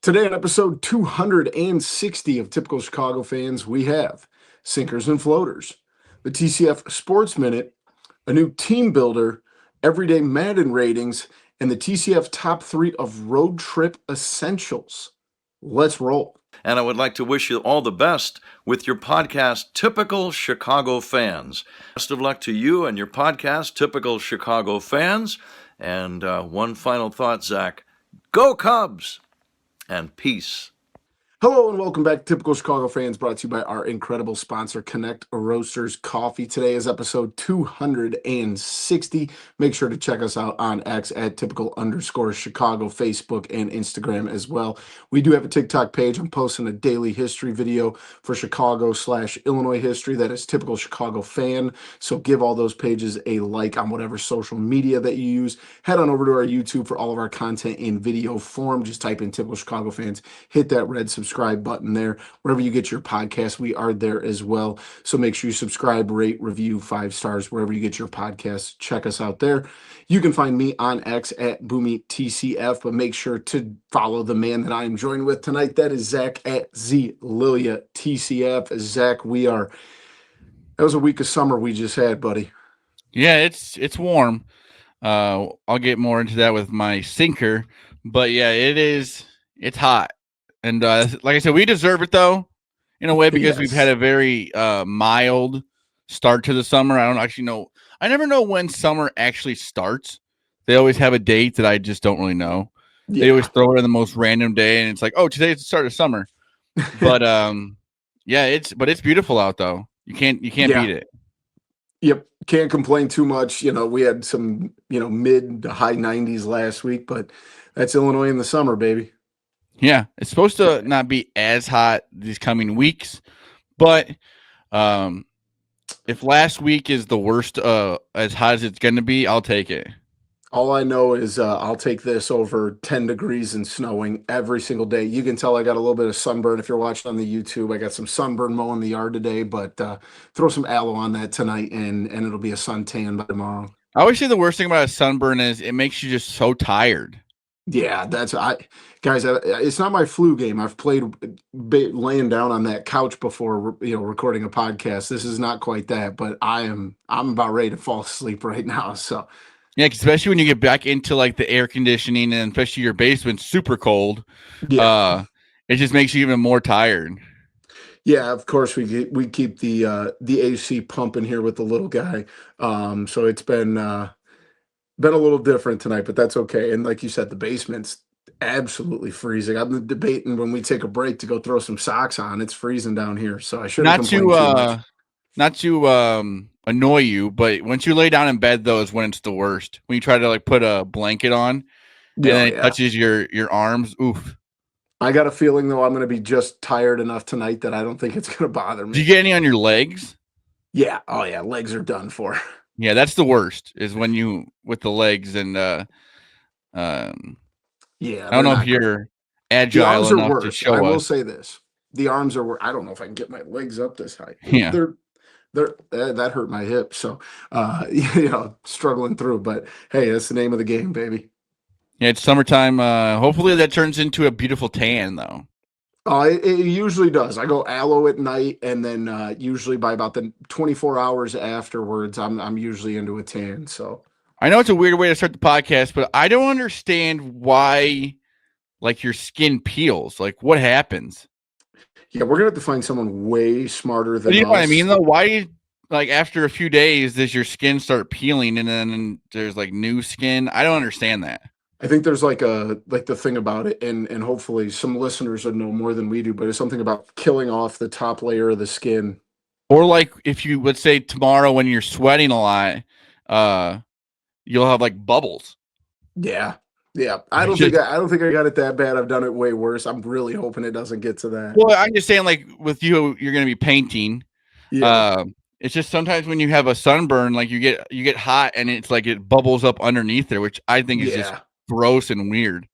Today on episode 260 of Typical Chicago Fans, we have Sinkers and Floaters, the TCF Sports Minute, a new team builder, everyday Madden ratings, and the TCF top 3 of road trip essentials. Let's roll. And I would like to wish you all the best with your podcast, Typical Chicago Fans. Best of luck to you and your podcast, Typical Chicago Fans. And one final thought, Zach. Go Cubs! And peace. Hello and welcome back to Typical Chicago Fans, brought to you by our incredible sponsor, Connect Roasters Coffee. Today is episode 260. Make sure to check us out on X at typical_Chicago, Facebook and Instagram as well. We do have a TikTok page. I'm posting a daily history video for Chicago/Illinois history. That is Typical Chicago Fan. So give all those pages a like on whatever social media that you use. Head on over to our YouTube for all of our content in video form. Just type in Typical Chicago Fans. Hit that red subscribe button there. Wherever you get your podcast, we are there as well. So make sure you subscribe, rate, review, 5 stars, wherever you get your podcasts. Check us out there. You can find me on X at BoomyTCF, but make sure to follow the man that I am joined with tonight. That is Zach at ZLiliaTCF. Zach, that was a week of summer we just had, buddy. Yeah, it's warm. I'll get more into that with my sinker, but yeah, it's hot. And like I said, we deserve it, though, in a way, because we've had a very mild start to the summer. I don't actually know. I never know when summer actually starts. They always have a date that I just don't really know. Yeah. They always throw it on the most random day, and it's like, oh, today's the start of summer. But yeah, it's beautiful out, though. You can't beat it. Yep, can't complain too much. We had some mid to high 90s last week, but that's Illinois in the summer, baby. Yeah, it's supposed to not be as hot these coming weeks, but if last week is the worst, as hot as it's going to be, I'll take it. All I know is I'll take this over 10 degrees and snowing every single day. You can tell I got a little bit of sunburn if you're watching on the YouTube. I got some sunburn mowing the yard today, but throw some aloe on that tonight, and it'll be a suntan by tomorrow. I always say the worst thing about a sunburn is it makes you just so tired. Yeah, guys, it's not my flu game. I've played laying down on that couch before, recording a podcast. This is not quite that, but I'm about ready to fall asleep right now. So, yeah, especially when you get back into like the air conditioning, and especially your basement's super cold. Yeah. It just makes you even more tired. Yeah, of course we keep the AC pumping here with the little guy. So it's been a little different tonight, but that's okay. And like you said, the basement's absolutely freezing. I'm debating when we take a break to go throw some socks on. It's freezing down here, so I shouldn't complain too much. Not to annoy you, but once you lay down in bed, though, is when it's the worst. When you try to like put a blanket on, and then it touches your arms. Oof. I got a feeling though I'm going to be just tired enough tonight that I don't think it's going to bother me. Do you get any on your legs? Yeah. Oh yeah, legs are done for. Yeah, that's the worst, is when you with the legs, and yeah, I don't know if you're agile enough to show us. I will say this: the arms are. I don't know if I can get my legs up this high. Yeah, that hurt my hip, so struggling through. But hey, that's the name of the game, baby. Yeah, it's summertime. Hopefully, that turns into a beautiful tan, though. It usually does. I go aloe at night, and then usually by about the 24 hours afterwards, I'm usually into a tan. So I know it's a weird way to start the podcast, but I don't understand why, like, your skin peels. Like, what happens? Yeah, we're gonna have to find someone way smarter than us. You know what I mean, though? Why, like, after a few days, does your skin start peeling, and then there's like new skin? I don't understand that. I think there's like the thing about it, and hopefully some listeners would know more than we do, but it's something about killing off the top layer of the skin. Or like if you, let's say tomorrow when you're sweating a lot, you'll have like bubbles. Yeah. I don't think I got it that bad. I've done it way worse. I'm really hoping it doesn't get to that. Well, I'm just saying, like with you, you're going to be painting. Yeah. It's just sometimes when you have a sunburn, like you get hot, and it's like it bubbles up underneath there, which I think is just gross and weird.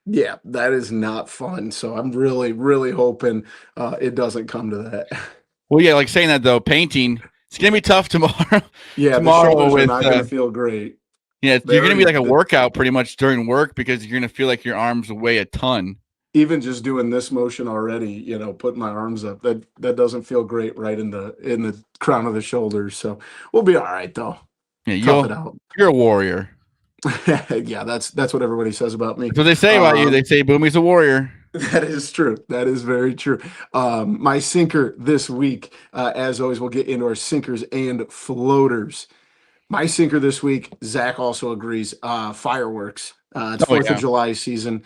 Yeah, that is not fun. So I'm really, really hoping it doesn't come to that. Well, yeah, like saying that though, painting, it's gonna be tough tomorrow. Yeah, tomorrow are not gonna feel great. Yeah, you're gonna be like a workout pretty much during work, because you're gonna feel like your arms weigh a ton. Even just doing this motion already, putting my arms up, that doesn't feel great right in the crown of the shoulders. So we'll be all right though. Yeah, Tough it out. you're a warrior. Yeah, that's what everybody says about me. That's what they say about you. They say Boomy's a warrior. That is true. That is very true. My sinker this week, as always, we'll get into our sinkers and floaters. My sinker this week, Zach also agrees, fireworks. It's Oh 4th of yeah. July season,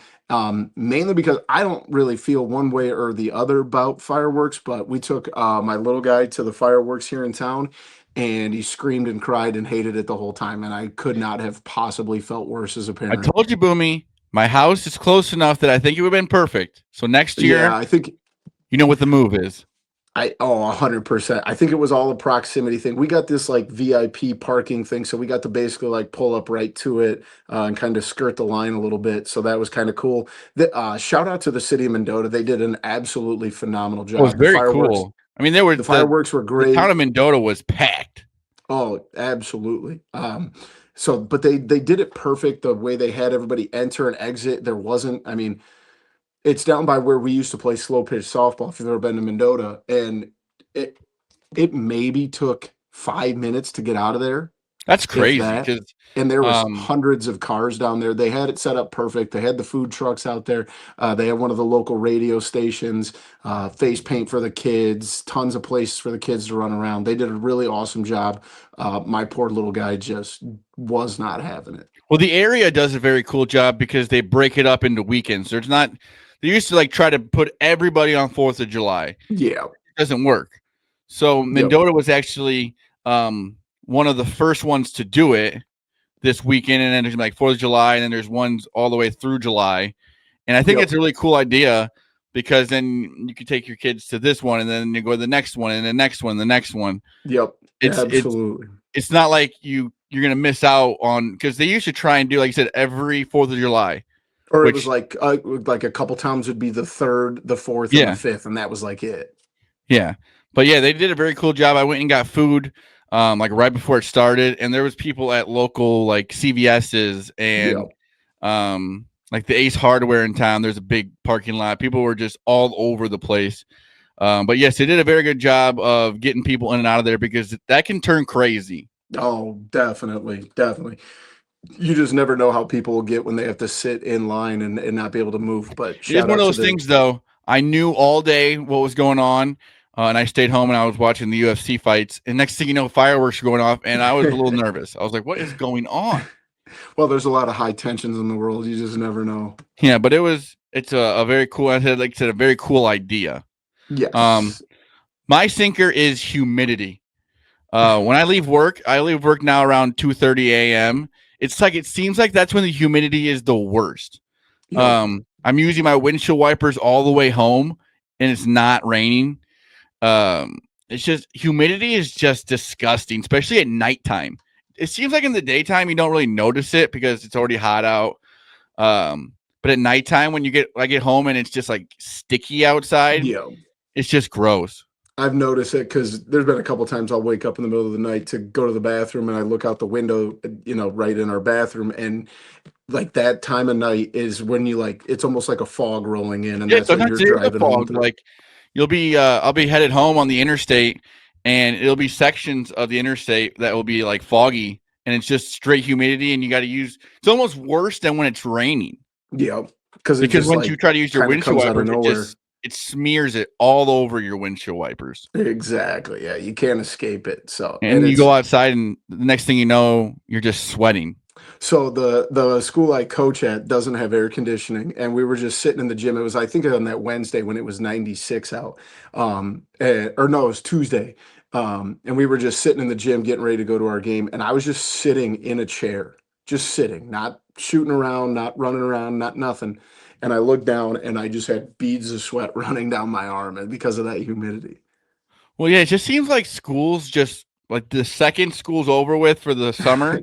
mainly because I don't really feel one way or the other about fireworks, but we took my little guy to the fireworks here in town, and he screamed and cried and hated it the whole time, and I could not have possibly felt worse as a I parent. told you, Boomy, my house is close enough that I think it would have been perfect. So next year, Yeah, I think you know what the move is. 100%. I think it was all a proximity thing. We got this like VIP parking thing, so we got to basically like pull up right to it and kind of skirt the line a little bit. So that was kind of cool. Shout out to the city of Mendota. They did an absolutely phenomenal It was job. very cool. I mean, The fireworks were the town great. of Mendota was packed. Oh, absolutely. But they did it perfect. The way they had everybody enter and exit, there wasn't. I mean, it's down by where we used to play slow pitch softball. If you've ever been to Mendota, and it it maybe took 5 minutes to get out of there, That's if crazy that. because And there was um, hundreds of cars down there. They had it set up perfect. They had the food trucks out there. They had one of the local radio stations, face paint for the kids, tons of places for the kids to run around. They did a really awesome job. My poor little guy just was not having it. well, the area does a very cool job because they break it up into weekends. There's not they used to like try to put everybody on 4th of July. Yeah. It doesn't work. So Yep. Mendota was actually one of the first ones to do it this weekend, and then there's like 4th of July, and then there's ones all the way through July. And I think Yep. it's a really cool idea because then you can take your kids to this one, and then you go to the next one, and the next one, the next one. Yep. It's Absolutely. it's not like you're gonna miss out on because they used to try and do like you said every 4th of July, Or it was which like a couple times would be the third, the fourth, and the yeah, fifth, and that was like it. yeah. But yeah, they did a very cool job. I went and got food like right before it started, and there was people at local like CVS's and Yep. like the Ace Hardware in town. There's a big parking lot. People were just all over the place. But yes, they did a very good job of getting people in and out of there because that can turn crazy. Oh, definitely, definitely. You just never know how people will get when they have to sit in line and not be able to move. But It is shout one of out to those things, though. I knew all day what was going on, and I stayed home and I was watching the UFC fights. And next thing you know, fireworks were going off, and I was a little nervous. I was like, "What is going on?" Well, there's a lot of high tensions in the world. You just never know. Yeah, but it's a very cool. I said like I said a very cool idea. Yes. My sinker is humidity. When I leave work now around 2:30 a.m. It's like it seems like that's when the humidity is the worst. Yep. I'm using my windshield wipers all the way home, and it's not raining. It's just humidity is just disgusting, especially at nighttime. It seems like in the daytime you don't really notice it because it's already hot out. But at nighttime when I get home and it's just like sticky outside, Yeah. it's just gross. I've noticed it because there's been a couple times I'll wake up in the middle of the night to go to the bathroom and I look out the window, right in our bathroom, and like that time of night is when it's almost like a fog rolling in, and Yeah, that's what sometimes you're there's a driving home fog. through. Like you'll be, I'll be headed home on the interstate, and it'll be sections of the interstate that will be like foggy, and it's just straight humidity, and you got to use. It's almost worse than when it's raining Yeah, because it because just once you try to use your kind of windshield comes out of wipers, nowhere. it smears it all over your windshield wipers, Exactly. Yeah, you can't escape it. So, and and you it's go outside, and the next thing you know, you're just sweating. so the school I coach at doesn't have air conditioning, and we were just sitting in the gym. It was, I think, on that Wednesday when it was 96 out, or no, it was Tuesday, and we were just sitting in the gym getting ready to go to our game, and I was just sitting in a chair, just sitting, not shooting around, not running around, not nothing. And I looked down, and I just had beads of sweat running down my arm, and because of that humidity. Well, yeah, it just seems like schools just like the second school's over with for the summer,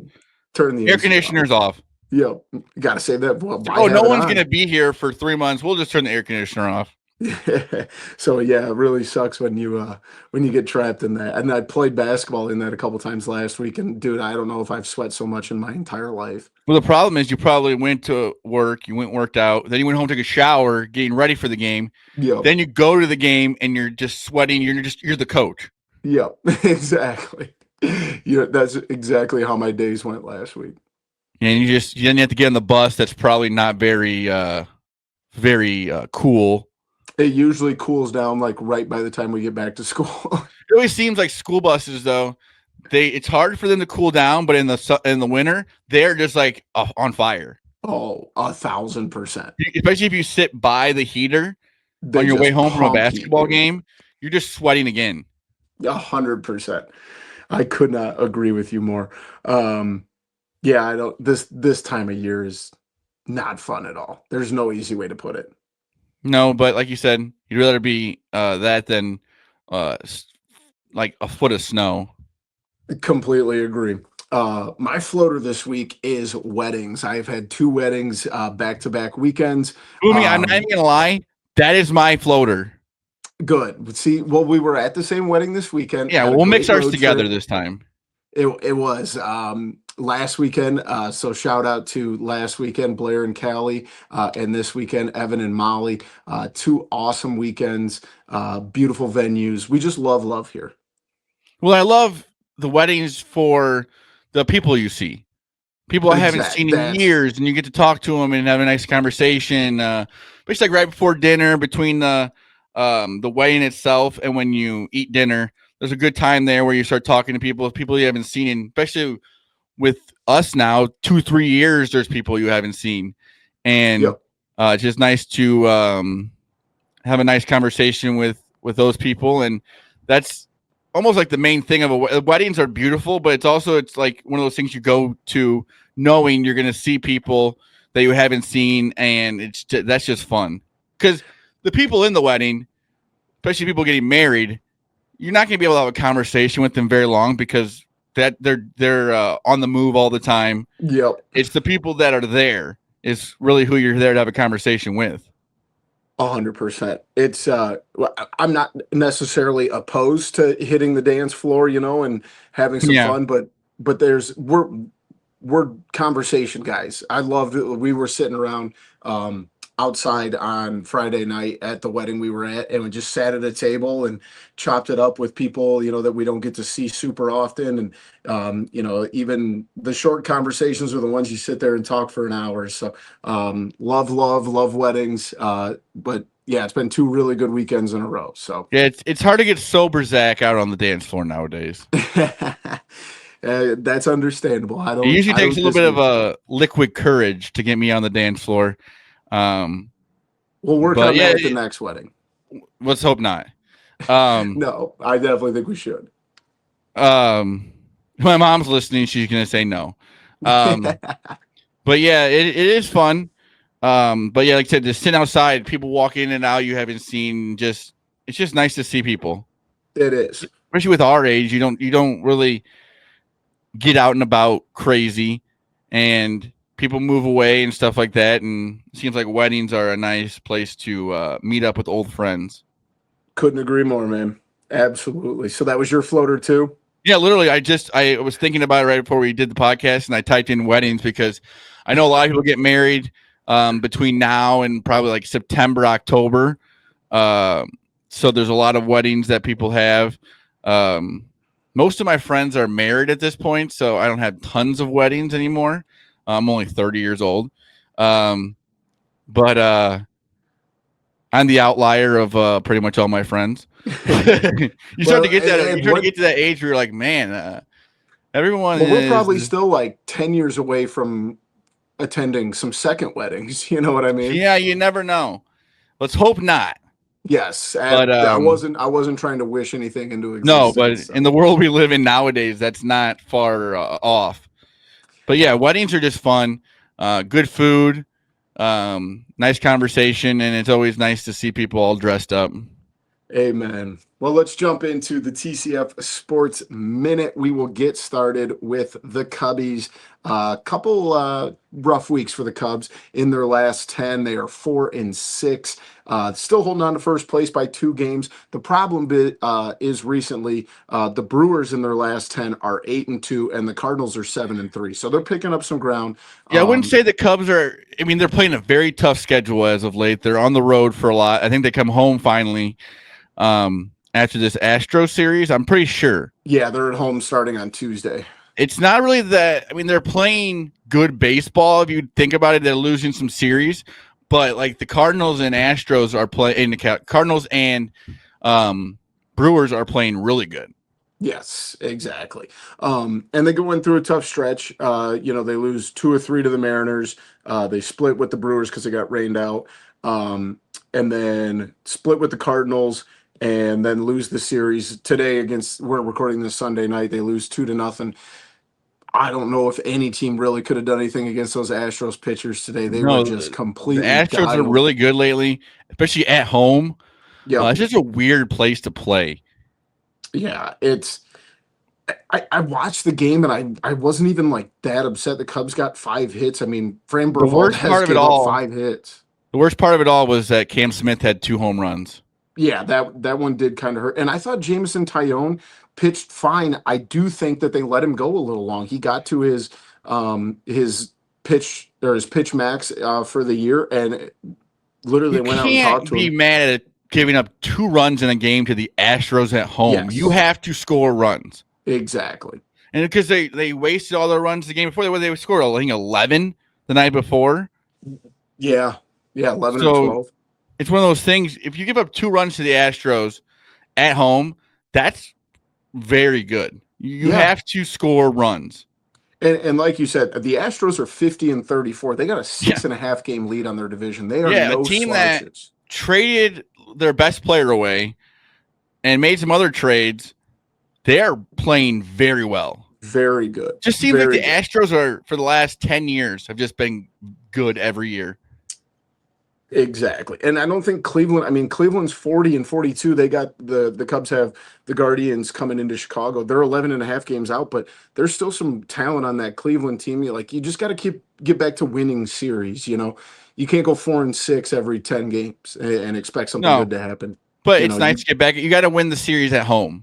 Turn the air AC off. conditioners off. Yep, got to save that. Well, why Oh, no have it one's on? gonna be here for 3 months. We'll just turn the air conditioner off. So yeah, it really sucks when you get trapped in that. And I played basketball in that a couple times last week, and dude, I don't know if I've sweat so much in my entire life. Well, the problem is you probably went to work, you went worked out, then you went home, took a shower, getting ready for the game. Yep. Then you go to the game and you're just sweating. You're the coach. Yep. Exactly. Yeah, that's exactly how my days went last week. And then you have to get on the bus. That's probably not very cool. It usually cools down like right by the time we get back to school. It always seems like school buses though. It's hard for them to cool down, but in the winter, they're just like on fire. Oh, 1,000%. Especially if you sit by the heater They on your way just home from a pump you, basketball dude. game, you're just sweating again. 100%. I could not agree with you more. Yeah, I don't. This time of year is not fun at all. There's no easy way to put it. No, but like you said, you'd rather be that than like a foot of snow. Completely agree. My floater this week is weddings. I've had two weddings back to back weekends. Boomy, I'm not even gonna lie. That is my floater. Good. See, well, we were at the same wedding this weekend. Yeah, Had a we'll mix great ours road together trip. this time. It was last weekend. So shout out to last weekend, Blair and Callie, and this weekend, Evan and Molly. Two awesome weekends, beautiful venues. We just love here. Well, I love the weddings for the people you see. People I haven't Exact. seen in That's years, and you get to talk to them and have a nice conversation. It's like right before dinner, between the wedding itself and when you eat dinner. There's a good time there where you start talking to people you haven't seen, especially with us now, 2-3 years. There's people you haven't seen, and yep. it's just nice to have a nice conversation with those people, and that's almost like the main thing of weddings are beautiful, but it's like one of those things you go to knowing you're going to see people that you haven't seen, and that's just fun because the people in the wedding, especially people getting married, you're not going to be able to have a conversation with them very long because that they're on the move all the time. Yep. It's the people that are there is really who you're there to have a conversation with. 100%. It's I'm not necessarily opposed to hitting the dance floor, and having some Yeah. fun, but we're conversation guys. I loved it. We were sitting around outside on Friday night at the wedding we were at, and we just sat at a table and chopped it up with people, that we don't get to see super often. And even the short conversations are the ones you sit there and talk for an hour. So love weddings. But yeah, it's been two really good weekends in a row. So Yeah, it's hard to get sober Zach out on the dance floor nowadays. that's understandable. It usually I takes don't a little bit of disagree. a liquid courage to get me on the dance floor. Um, We'll work but on yeah, that at the next wedding. let's hope not. Um, No, I definitely think we should. my mom's listening; she's gonna say no. Um, but yeah, it is fun. But yeah, like I said, just sitting outside, people walk in and out you haven't seen. It's just nice to see people, It is. especially with our age. You don't really get out and about crazy, and people move away and stuff like that. And it seems like weddings are a nice place to meet up with old friends. Couldn't agree more, man. Absolutely. So that was your floater too? Yeah, literally. I was thinking about it right before we did the podcast, and I typed in weddings because I know a lot of people get married between now and probably like September, October. So there's a lot of weddings that people have. Most of my friends are married at this point, so I don't have tons of weddings anymore. I'm only 30 years old. But I'm the outlier of pretty much all my friends. You start to get that. You start to get to that age where you're like, man, everyone Well, we're is. probably still like 10 years away from attending some second weddings. You know what I mean? Yeah, you never know. Let's hope not. Yes. But I wasn't trying to wish anything into no, but existence. in So. the world we live in nowadays, that's not far off. But yeah, weddings are just fun. Good food, nice conversation, and it's always nice to see people all dressed up. Amen. Well, let's jump into the TCF Sports Minute. We will get started with the Cubbies. A couple rough weeks for the Cubs. In their last 10, they are 4-6. Still holding on to first place by 2 games. The problem is recently the Brewers in their last 10 are 8-2, and the Cardinals are 7-3. So they're picking up some ground. Yeah, I wouldn't say the Cubs are. I mean, they're playing a very tough schedule as of late. They're on the road for a lot. I think they come home finally after this Astro series. I'm pretty sure. Yeah, they're at home starting on Tuesday. It's not really that. I mean, they're playing good baseball. If you think about it, they're losing some series, but like the Cardinals and Astros are playing. Cardinals and Brewers are playing really good. Yes, exactly. And they go through a tough stretch. They lose 2 or 3 to the Mariners. They split with the Brewers because they got rained out. And then split with the Cardinals and then lose the series today we're recording this Sunday night. They lose 2-0. I don't know if any team really could have done anything against those Astros pitchers today. They were just completely The Astros are really good lately, especially at home. Yeah, it's just a weird place to play. Yeah, I watched the game and I wasn't even like that upset. The Cubs got 5 hits. I mean, Fran Berval has given up 5 hits. The worst part of it all was that Cam Smith had 2 home runs. Yeah, that one did kind of hurt. And I thought Jameson Tyone pitched fine. I do think that they let him go a little long. He got to his pitch max for the year, and literally went out and talked to him. You can't be mad at giving up 2 runs in a game to the Astros at home. Yes. You have to score runs. Exactly. And because they wasted all their runs the game before, they scored, I think, 11 the night before. Yeah, 11 or 12. It's one of those things. If you give up 2 runs to the Astros at home, that's very good. You have to score runs. And like you said, the Astros are 50-34. They got a 6.5 game lead on their division. They are no a team slouches. That traded their best player away and made some other trades. They are playing very well. Very good. Just seems like the Astros are, for the last 10 years, have just been good every year. Exactly. And I don't think Cleveland's 40-42. They got the Cubs have the Guardians coming into Chicago. They're 11.5 games out, but there's still some talent on that Cleveland team. You just got to get back to winning series. You can't go 4-6 every 10 games and expect something good to happen. But it's nice to get back. You got to win the series at home.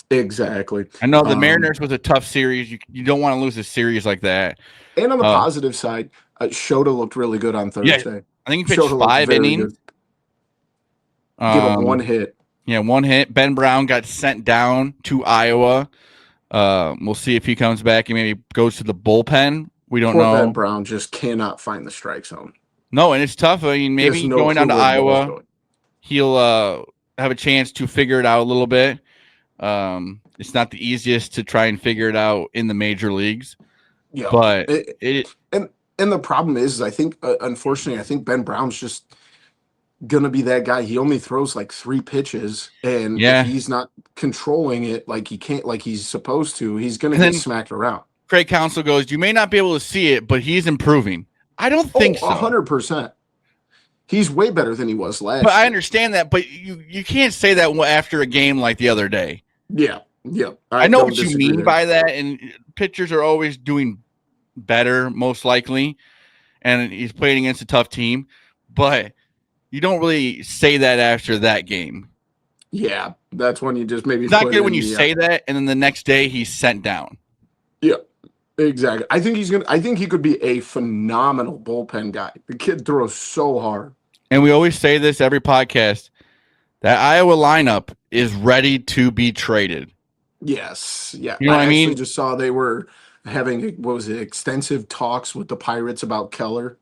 Exactly. I know the Mariners was a tough series. You don't want to lose a series like that. And on the positive side, Shota looked really good on Thursday. Yeah, I think he pitched 5 innings. Give up 1 hit. Yeah, 1 hit. Ben Brown got sent down to Iowa. We'll see if he comes back and maybe goes to the bullpen. We don't know. Ben Brown just cannot find the strike zone. No, and it's tough. I mean, maybe going down to Iowa, he'll have a chance to figure it out a little bit. It's not the easiest to try and figure it out in the major leagues. Yeah, but and the problem is I think, unfortunately, I think Ben Brown's just gonna be that guy. He only throws like 3 pitches, and if he's not controlling it like he's supposed to, he's gonna get smacked around. Craig Counsell goes, "You may not be able to see it, but he's improving." I don't think so. 100%. He's way better than he was last. But I understand that, but you can't say that after a game like the other day. Yeah. I know what you mean by that, and pitchers are always doing better, most likely, and he's playing against a tough team, but you don't really say that after that game. Yeah, that's when you just maybe. It's not good when you say that, and then the next day he's sent down. Yeah, exactly. I think he could be a phenomenal bullpen guy. The kid throws so hard. And we always say this every podcast. That Iowa lineup is ready to be traded. Yes. Yeah. You know what I mean? I just saw they were having, extensive talks with the Pirates about Keller.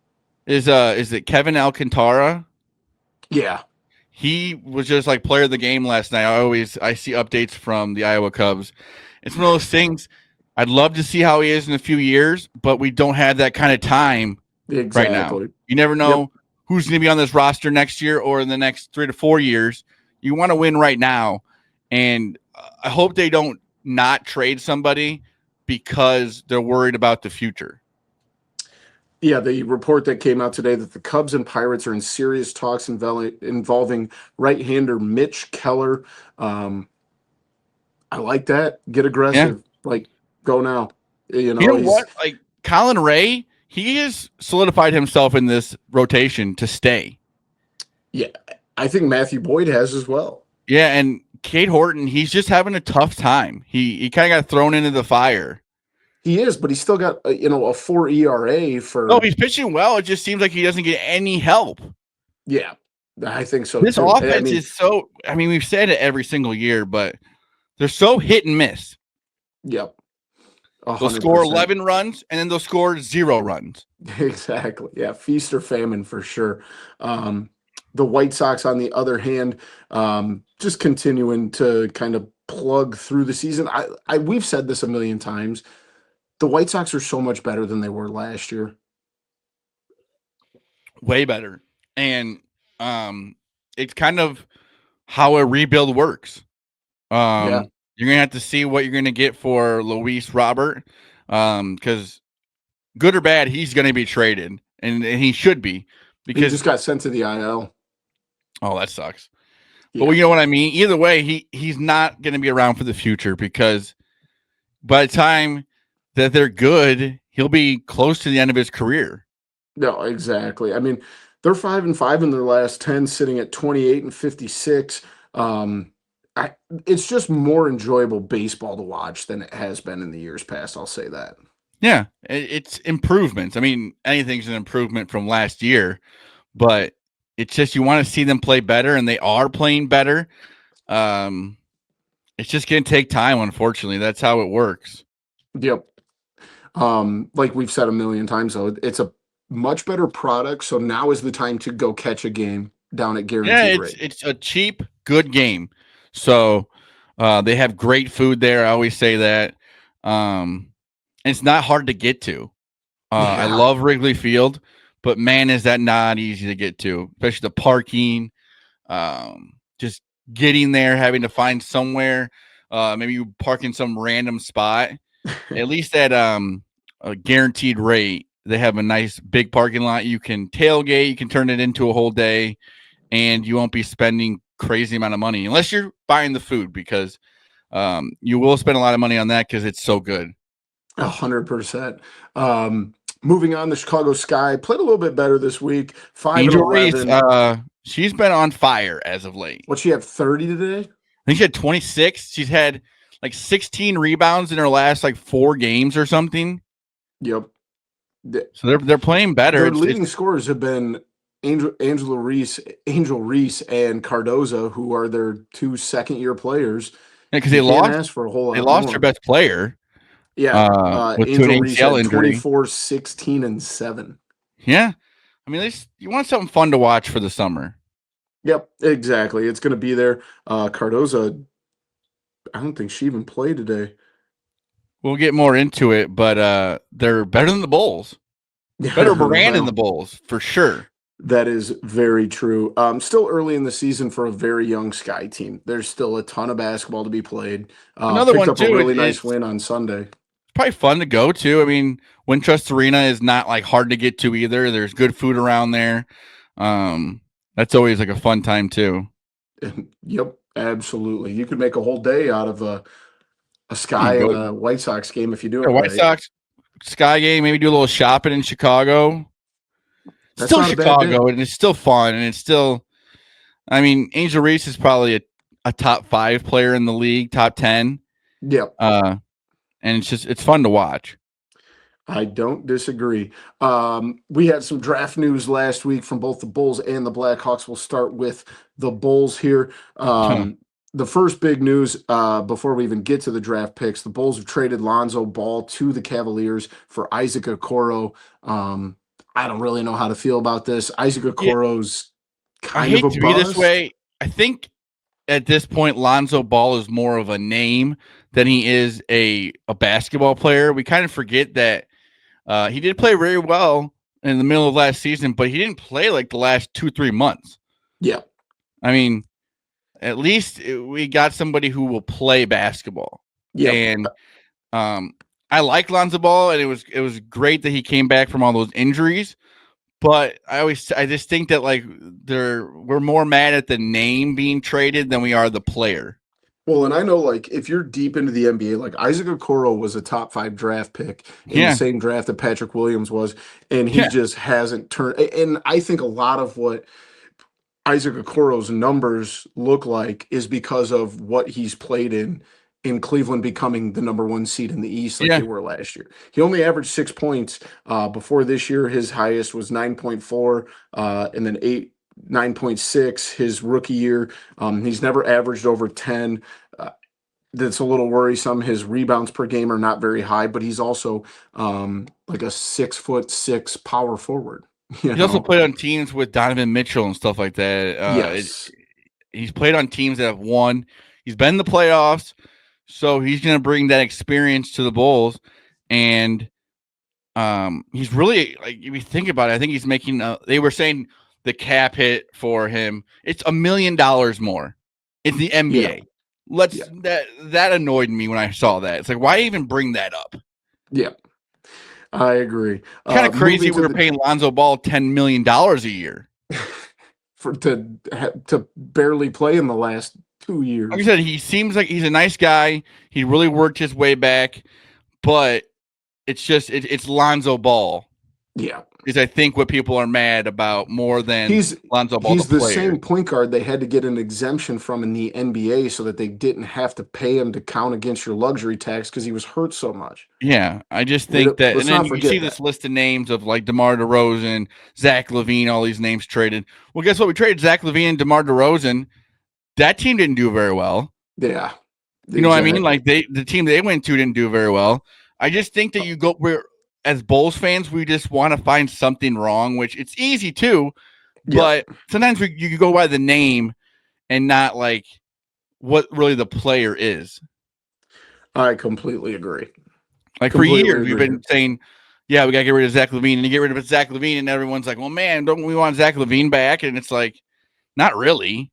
Is it Kevin Alcantara? Yeah. He was just like player of the game last night. I see updates from the Iowa Cubs. It's one of those things. I'd love to see how he is in a few years, but we don't have that kind of time right now. You never know who's going to be on this roster next year or in the next 3 to 4 years. You want to win right now. And I hope they don't not trade somebody because they're worried about the future. Yeah, the report that came out today that the Cubs and Pirates are in serious talks involving right-hander Mitch Keller. Um, I like that. Get Yeah. aggressive. Like, go now. You know He's what? Like Colin Ray, he has solidified himself in this rotation to stay. yeah. I think Matthew Boyd has as well. Yeah, and Cade Horton, he's just having a tough time. He kind of got thrown into the fire. He is, but he's still got a 4 ERA No, for. he's pitching well. It just seems like he doesn't get any help. Yeah, I think so This too. I offense mean, is so. I mean, we've said it every single year, but they're so hit and miss. yep, They'll score 100%. 11 runs and then they'll score 0 runs. Exactly. Yeah, feast or famine for sure. The White Sox, on the other hand, just continuing to kind of plug through the season. We've said this a million times. The White Sox are so much better than they were last year. Way better. And it's kind of how a rebuild works. Yeah. You're gonna have to see what you're gonna get for Luis Robert. Because good or bad, he's gonna be traded. And he should be He because just got sent to the IL. oh, that sucks. Yeah. But you know what I mean? Either way, he's not gonna be around for the future because by the time that they're good, he'll be close to the end of his career. No, exactly. I mean, they're 5-5 in their last 10, sitting at 28 and 56. It's just more enjoyable baseball to watch than it has been in the years past. I'll say that. Yeah, it's improvements. I mean, anything's an improvement from last year, but it's just you want to see them play better, and they are playing better. It's just going to take time, unfortunately. That's how it works. Yep. Like we've said a million times, though, it's a much better product. So now is the time to go catch a game down at Yeah, guaranteed rate. it's a cheap, good game. So they have great food there. I always say that. And it's not hard to get to. I Yeah. love Wrigley Field, but man, is that not easy to get to, especially the parking. Just getting there, having to find somewhere. Maybe you park in some random spot. At least at a guaranteed rate, they have a nice big parking lot. You can tailgate, you can turn it into a whole day, and you won't be spending crazy amount of money unless you're buying the food because you will spend a lot of money on that because it's so good. 100%. Moving on, the Chicago Sky played a little bit better this week. 5 and Angel Reese, 11. she's been on fire as of late. What, she have 30 today? I think she had 26. She's had like 16 rebounds in her last like 4 games or something. Yep. So they're playing better. Their leading scorers have been Angel Reese, and Cardoza, who are their 2 second-year players. because You they can't lost. ask for a whole lot They lost more. their best player. Yeah, with Angel an Reese ACL had injury. 24, 16, and 7. Yeah, I mean, you want something fun to watch for the summer. Yep, exactly. It's going to be there. Cardoza, I don't think she even played today. We'll get more into it, but they're better than the Bulls. Better brand than the Bulls, for sure. That is very true. Still early in the season for a very young Sky team. There's still a ton of basketball to be played. Another picked one, up too, a really nice win on Sunday. Probably fun to go to. I mean, Wintrust Arena is not like hard to get to either. There's good food around there. That's always like a fun time too. Yep, absolutely. You could make a whole day out of a Sky and a White Sox game if you do it White right. Sox Sky game. Maybe do a little shopping in Chicago. That's Still not a bad Chicago, day. and it's still fun, and it's still. I mean, Angel Reese is probably a top 5 player in the league, top 10. Yep. And it's fun to watch. I don't disagree. We had some draft news last week from both the Bulls and the Blackhawks. We'll start with the Bulls here. The first big news before we even get to the draft picks, the Bulls have traded Lonzo Ball to the Cavaliers for Isaac Okoro. I don't really know how to feel about this. Isaac Okoro's kind of a bust. I hate to be this way. I think at this point, Lonzo Ball is more of a name than he is a basketball player. We kind of forget that he did play very well in the middle of last season, but he didn't play like the last 2-3 months. Yeah. I mean, at least we got somebody who will play basketball. Yeah. And I like Lonzo Ball, and it was great that he came back from all those injuries. But I just think that like we're more mad at the name being traded than we are the player. Well, and I know, like, if you're deep into the NBA, like Isaac Okoro was a top 5 draft pick in the Yeah, same draft that Patrick Williams was, and he yeah, just hasn't turned. And I think a lot of what Isaac Okoro's numbers look like is because of what he's played in Cleveland becoming the number 1 seed in the East like yeah. they were last year. He only averaged 6 points before this year. His highest was 9.4 and then 9.6 his rookie year. He's never averaged over 10. Uh, that's a little worrisome. His rebounds per game are not very high, but he's also like a 6'6" power forward. You He's also know, played on teams with Donovan Mitchell and stuff like that. yes, He's played on teams that have won. He's been in the playoffs, so he's going to bring that experience to the Bulls. And he's really like if you think about it, I think he's making. They were saying the cap hit for him it's $1 million more. It's the yeah, NBA. yeah, That annoyed me when I saw that. It's like why even bring that up? yeah. I agree. Kind of crazy. Moving We to were the paying Lonzo Ball $10 million a year. to barely play in the last 2 Like I years. said, he seems like he's a nice guy. He really worked his way back, but it's Lonzo Ball Yeah. is I think what people are mad about more than He's Lonzo Ball the he's the player. same point guard they had to get an exemption from in the NBA so that they didn't have to pay him to count against your luxury tax because he was hurt so much. Yeah, I just think that, and Let's then not you see forget this that. list of names of like DeMar DeRozan, Zach LaVine, all these names traded. Well, guess what? We traded Zach LaVine and DeMar DeRozan. That team didn't do very well. Yeah. You know what I mean? Exactly. Like the team they went to didn't do very well. I just think that we're as Bulls fans, we just want to find something wrong, which it's easy to, Yeah. but sometimes you go by the name and not like what really the player is. I completely agree. Like for Completely years, we've agree been here. saying, "Yeah, we got to get rid of Zach LaVine," and you get rid of Zach LaVine, and everyone's like, "Well, man, don't we want Zach LaVine back?" And it's like, not really.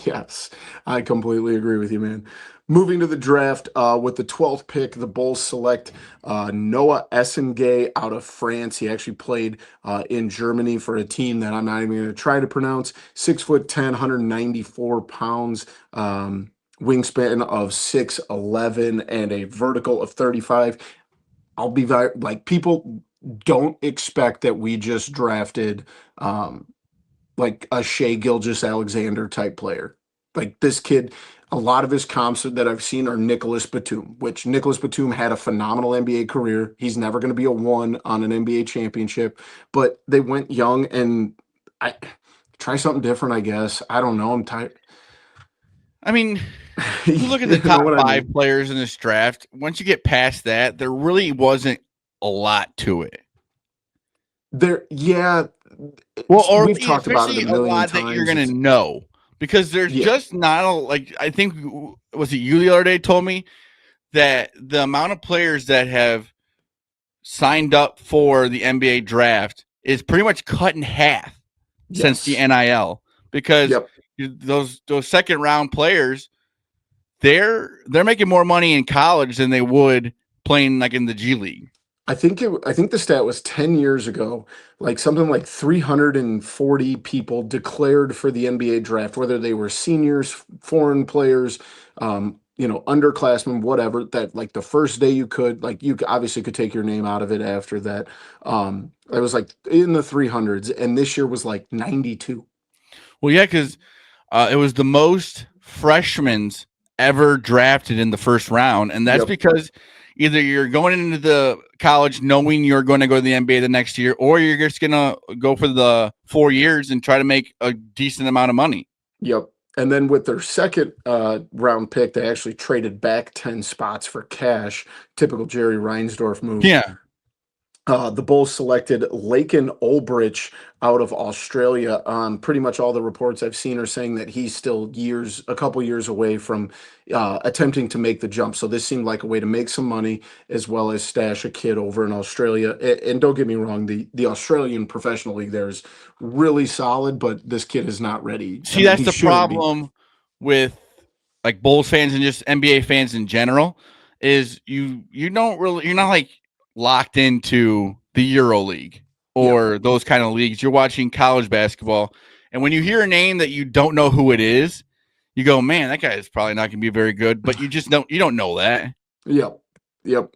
Yes, I completely agree with you, man. Moving to the draft, with the 12th pick, the Bulls select Noah Essengay out of France. He actually played in Germany for a team that I'm not even going to try to pronounce. 6'10", 194 pounds, wingspan of 6'11", and a vertical of 35. I'll be like people don't expect that we just drafted like a Shea Gilgeous-Alexander type player. Like this kid, a lot of his comps that I've seen are Nicholas Batum, which Nicholas Batum had a phenomenal NBA career. He's never going to be a one on an NBA championship, but they went young and I try something different, I guess. I don't know. I'm tired. I mean, you look at the You know top what I five mean? players in this draft. Once you get past that, there really wasn't a lot to it. Yeah, Well, or we've talked about it a especially a million lot that you're times. gonna know because there's Yeah, just not a like. I think was it you the other day told me that the amount of players that have signed up for the NBA draft is pretty much cut in half since the yes. NIL because Yep. those second round players they're making more money in college than they would playing like in the G League. I think the stat was 10 years ago, like something like 340 people declared for the NBA draft, whether they were seniors, foreign players, underclassmen, whatever, that like the first day you could, like obviously could take your name out of it after that. It was like in the 300s, and this year was like 92. Well, yeah, because it was the most freshmen ever drafted in the first round, and that's Yep. because either you're going into the college knowing you're going to go to the NBA the next year, or you're just gonna go for the 4 years and try to make a decent amount of money. Yep. And then with their second round pick, they actually traded back 10 spots for cash. Typical Jerry Reinsdorf move. Yeah. The Bulls selected Laken Ulbrich out of Australia. Pretty much all the reports I've seen are saying that he's still a couple years away from attempting to make the jump. So this seemed like a way to make some money as well as stash a kid over in Australia. And don't get me wrong, the Australian professional league there is really solid, but this kid is not ready. I See, mean, that's he the shouldn't be. problem with like Bulls fans and just NBA fans in general is you're not like locked into the Euro League or those kind of leagues. You're watching college basketball, and when you hear a name that you don't know who it is, you go, man, that guy is probably not going to be very good. But you don't know that. Yep. Yep.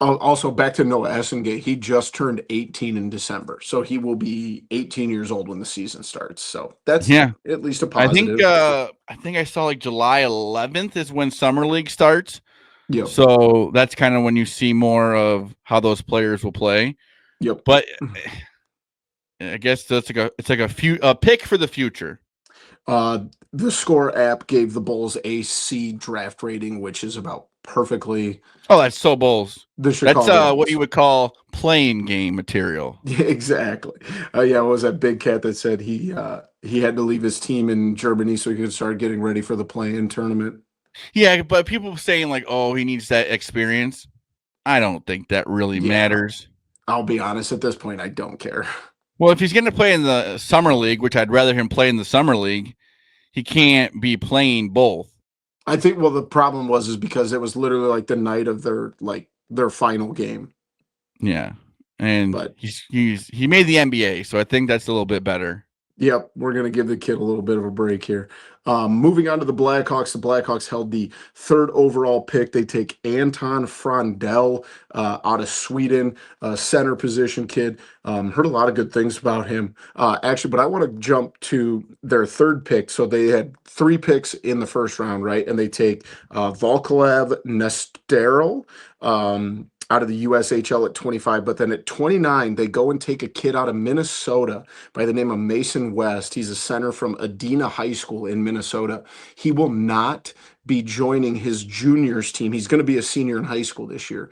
Also, back to Noah Essengate, he just turned 18 in December, so he will be 18 years old when the season starts. So that's Yeah, at least a I think positive. I saw like July 11th is when summer league starts. Yep. So that's kind of when you see more of how those players will play. Yep. But I guess that's like a pick for the future. The Score app gave the Bulls a C draft rating, which is about perfectly Oh, that's so Bulls. the That's Chicago what you Bulls. would call playing game material. Yeah, exactly. Yeah, it was that big cat that said he had to leave his team in Germany so he could start getting ready for the play-in tournament. Yeah, but people saying like, "Oh, he needs that experience." I don't think that really Yeah, matters. I'll be honest, at this point, I don't care. Well, if he's going to play in the summer league, which I'd rather him play in the summer league, he can't be playing both. I think the problem was because it was literally like the night of their final game. Yeah, and But he made the NBA, so I think that's a little bit better. yep, we're going to give the kid a little bit of a break here. Moving on to the Blackhawks held the third overall pick. They take Anton Frondell out of Sweden, center position kid. Heard a lot of good things about him, actually, but I want to jump to their third pick. So they had 3 picks in the first round, right? And they take Volkalev Nesterov, out of the USHL at 25, but then at 29, they go and take a kid out of Minnesota by the name of Mason West. He's a center from Adena High School in Minnesota. He will not be joining his juniors team. He's going to be a senior in high school this year,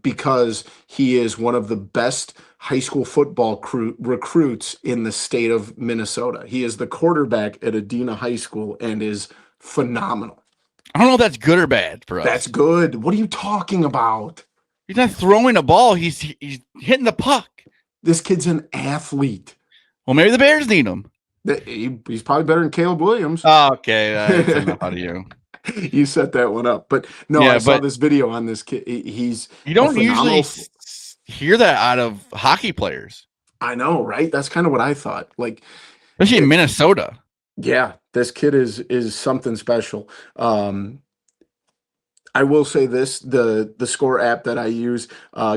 because he is one of the best high school football recruits in the state of Minnesota. He is the quarterback at Adena High School and is phenomenal. I don't know if that's good or bad for us. That's good. What are you talking about? He's not throwing a ball. He's hitting the puck. This kid's an athlete. Well, maybe the Bears need him. He's probably better than Caleb Williams. Oh, okay. That's enough out of you. You set that one up. But no, Yeah, I saw this video on this kid. He's You don't phenomenal. usually hear that out of hockey players. I know, right? That's kind of what I thought. Like, especially in Minnesota. Yeah, this kid is something special. I will say this: the Score app that I use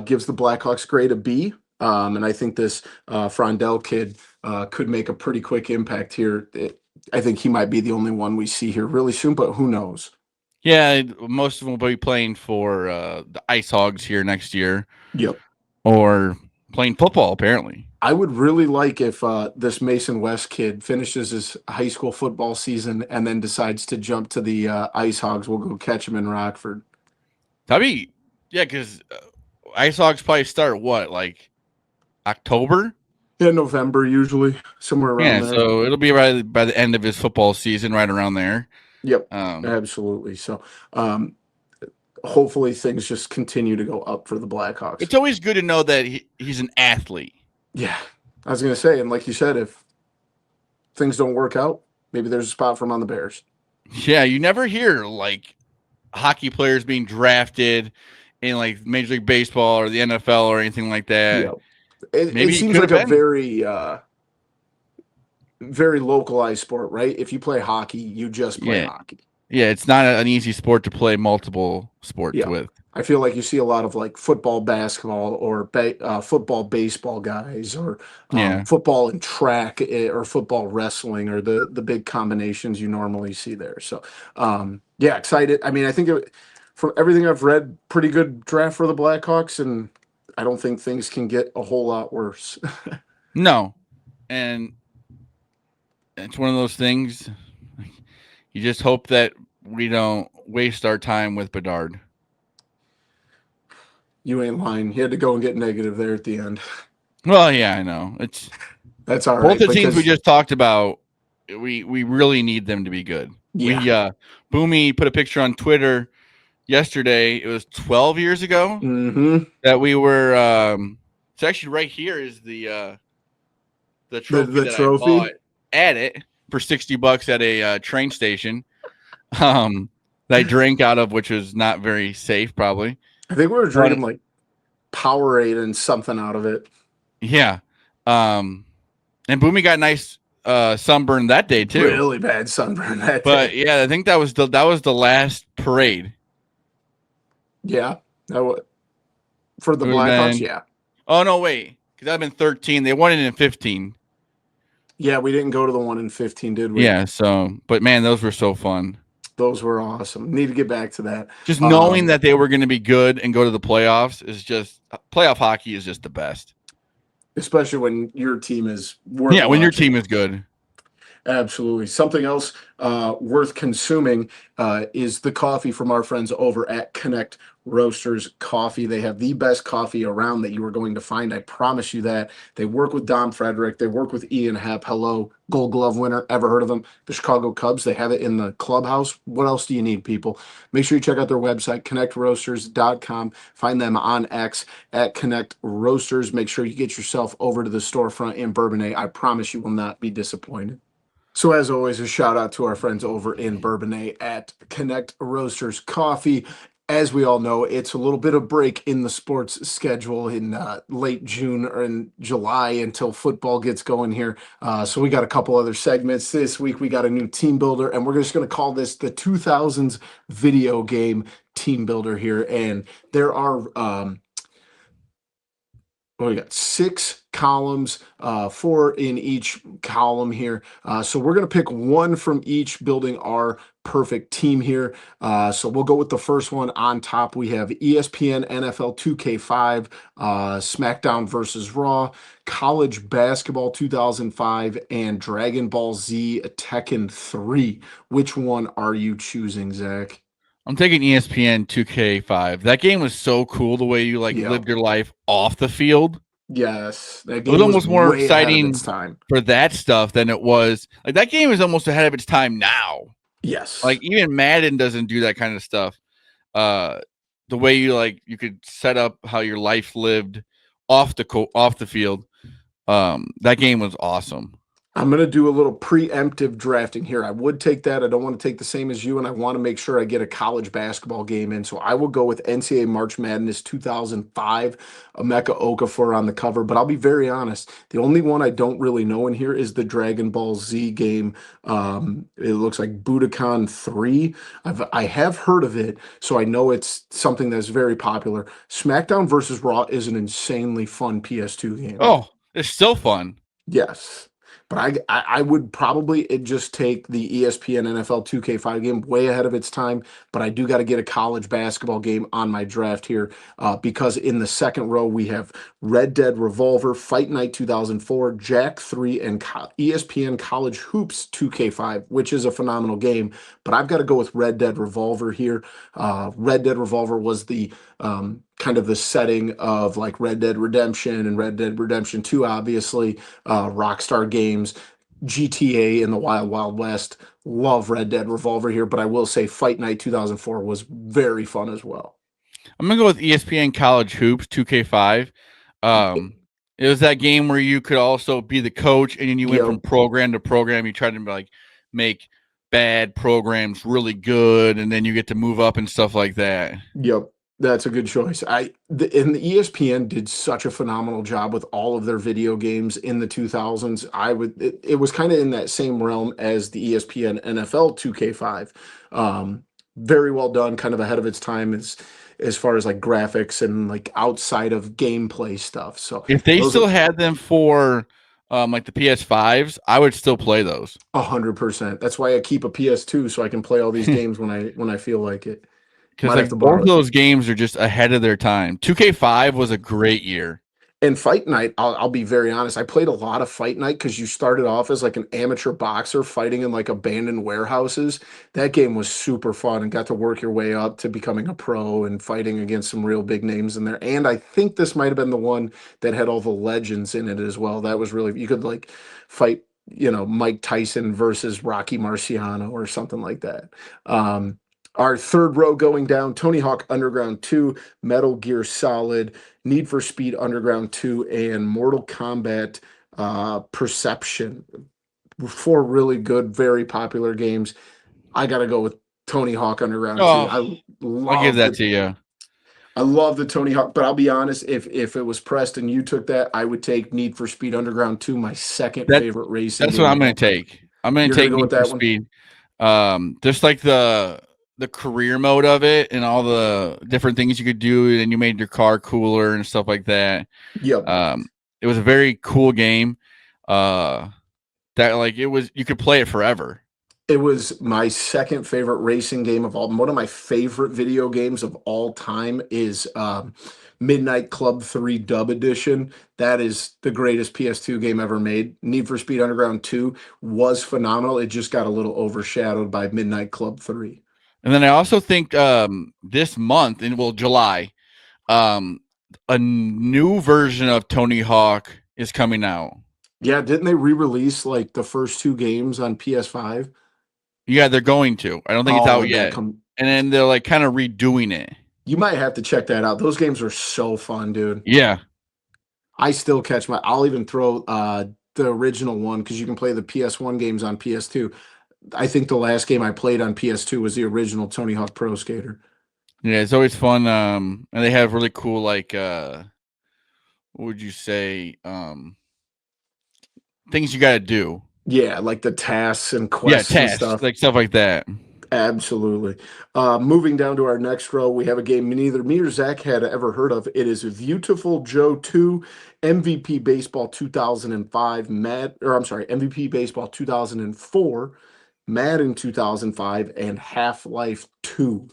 gives the Blackhawks grade a B, and I think this Frondell kid could make a pretty quick impact here. I think he might be the only one we see here really soon, but who knows? Yeah, most of them will be playing for the Ice Hogs here next year. Yep. Or playing football, apparently. I would really like if this Mason West kid finishes his high school football season and then decides to jump to the Ice Hogs. We'll go catch him in Rockford. That'd be, yeah, because Ice Hogs probably start what, like October? Yeah, November usually, somewhere around there. So it'll be right by the end of his football season, right around there. Yep, absolutely. So hopefully things just continue to go up for the Blackhawks. It's always good to know that he's an athlete. Yeah, I was going to say, and like you said, if things don't work out, maybe there's a spot for him on the Bears. Yeah, you never hear like hockey players being drafted in like Major League Baseball or the NFL or anything like that. Yeah. It seems like a very very localized sport, right? If you play hockey, you just play hockey. Yeah, it's not an easy sport to play multiple sports with. I feel like you see a lot of like football, basketball, or football, baseball guys, or football and track, or football wrestling, or the big combinations you normally see there. So, excited. I mean, I think from everything I've read, pretty good draft for the Blackhawks, and I don't think things can get a whole lot worse. No, and it's one of those things. You just hope that we don't waste our time with Bedard. You ain't lying. He had to go and get negative there at the end. Well, yeah, I know. That's all right. Both the teams we just talked about, we really need them to be good. Yeah. Boomy put a picture on Twitter yesterday. It was 12 years ago that we were. It's actually right here is the trophy that I bought at it for $60 at a train station. that I drank out of, which was not very safe, probably. I think we were But drinking like Powerade and something out of it. yeah, and Boomy got nice sunburn that day too. Really bad sunburn that But day. yeah, I think that was the last parade. Yeah. For the It would have Blackhawks, been. yeah. Oh no, wait, because that'd been 13. They won it in 15. Yeah, we didn't go to the one in 15, did we? Yeah. So, but man, those were so fun. Those were awesome. Need to get back to that. Just knowing that they were going to be good and go to the playoffs is just playoff hockey is just the best. Especially when your team is worth Yeah, when your watching. team is good. Absolutely. Something else worth consuming is the coffee from our friends over at Connect Roasters Coffee. They have the best coffee around that you are going to find. I promise you that. They work with Dom Frederick. They work with Ian Happ. Hello, Gold Glove winner. Ever heard of them? The Chicago Cubs. They have it in the clubhouse. What else do you need, people? Make sure you check out their website, connectroasters.com. Find them on X at Connect Roasters. Make sure you get yourself over to the storefront in Bourbonnais. I promise you will not be disappointed. So as always, a shout out to our friends over in Bourbonnais at Connect Roasters Coffee. As we all know, it's a little bit of break in the sports schedule in late June or in July until football gets going here. So we got a couple other segments this week. We got a new team builder, and we're just going to call this the 2000's video game team builder here. And there are we got 6 columns, 4 in each column here. So we're going to pick one from each, building our perfect team here. So we'll go with the first one on top. We have ESPN NFL 2K5, SmackDown versus Raw, College Basketball 2005, and Dragon Ball Z Tekken 3. Which one are you choosing, Zach? I'm taking ESPN 2K5. That game was so cool the way you Yeah. lived your life off the field. Yes, that It game was was almost more way ahead of exciting its time. for that stuff than it was. Like that game is almost ahead of its time now. Yes. Like even Madden doesn't do that kind of stuff. The way you could set up how your life lived off the field. That game was awesome. I'm going to do a little preemptive drafting here. I would take that. I don't want to take the same as you, and I want to make sure I get a college basketball game in. So I will go with NCAA March Madness 2005, Emeka Okafor on the cover. But I'll be very honest, the only one I don't really know in here is the Dragon Ball Z game. It looks like Budokan 3. I have heard of it, so I know it's something that's very popular. SmackDown versus Raw is an insanely fun PS2 game. Oh, it's still fun. Yes. But I would probably just take the ESPN NFL 2K5 game way ahead of its time. But I do got to get a college basketball game on my draft here because in the second row we have Red Dead Revolver, Fight Night 2004, Jack 3, and ESPN College Hoops 2K5, which is a phenomenal game. But I've got to go with Red Dead Revolver here. Red Dead Revolver was the kind of the setting of like Red Dead Redemption and Red Dead Redemption 2, obviously, Rockstar Games, GTA in the Wild Wild West. Love Red Dead Revolver here, but I will say Fight Night 2004 was very fun as well. I'm gonna go with ESPN College Hoops 2K5. It was that game where you could also be the coach, and then you went from program to program. You tried to like make bad programs really good, and then you get to move up and stuff like that. Yep. That's a good choice. And the ESPN did such a phenomenal job with all of their video games in the 2000s. It was kind of in that same realm as the ESPN NFL 2K5. Very well done, kind of ahead of its time as far as like graphics and like outside of gameplay stuff. So if they still had them for like the PS5s, I would still play those. 100%. That's why I keep a PS2 so I can play all these games when I feel like it. Because like both of those games are just ahead of their time. 2K5 was a great year. And Fight Night, I'll be very honest. I played a lot of Fight Night because you started off as like an amateur boxer fighting in like abandoned warehouses. That game was super fun and got to work your way up to becoming a pro and fighting against some real big names in there. And I think this might have been the one that had all the legends in it as well. That was really, you could like fight, Mike Tyson versus Rocky Marciano or something like that. Our third row going down, Tony Hawk Underground 2, Metal Gear Solid, Need for Speed Underground 2, and Mortal Kombat Perception. 4 really good, very popular games. I got to go with Tony Hawk Underground 2. Oh, I I'll give love that to you. I love the Tony Hawk, but I'll be honest, if it was Preston, you took that, I would take Need for Speed Underground 2, my second That favorite racing that's what game I'm of going all to time. take. I'm going to You're gonna take go with Need for that one? Speed. Just like the career mode of it and all the different things you could do, and you made your car cooler and stuff like that. Yep. It was a very cool game. That like you could play it forever. It was my second favorite racing game of all. One of my favorite video games of all time is Midnight Club 3 Dub Edition. That is the greatest PS2 game ever made. Need for Speed Underground 2 was phenomenal. It just got a little overshadowed by Midnight Club 3. And then I also think this month July, a new version of Tony Hawk is coming out. Yeah, didn't they re-release like the first two games on PS5? Yeah, they're going to. I don't think it's Oh, out yet. And then they're like kind of redoing it. You might have to check that out. Those games are so fun, dude. Yeah. I still catch I'll even throw the original one because you can play the PS1 games on PS2. I think the last game I played on PS2 was the original Tony Hawk Pro Skater. Yeah, it's always fun. And they have really cool like what would you say? Things you gotta do. Yeah, like the tasks and quests and stuff. Like stuff like that. Absolutely. Moving down to our next row, we have a game neither me or Zach had ever heard of. It is Beautiful Joe 2, MVP Baseball 2005, MVP Baseball 2004, Madden 2005, and Half-Life 2.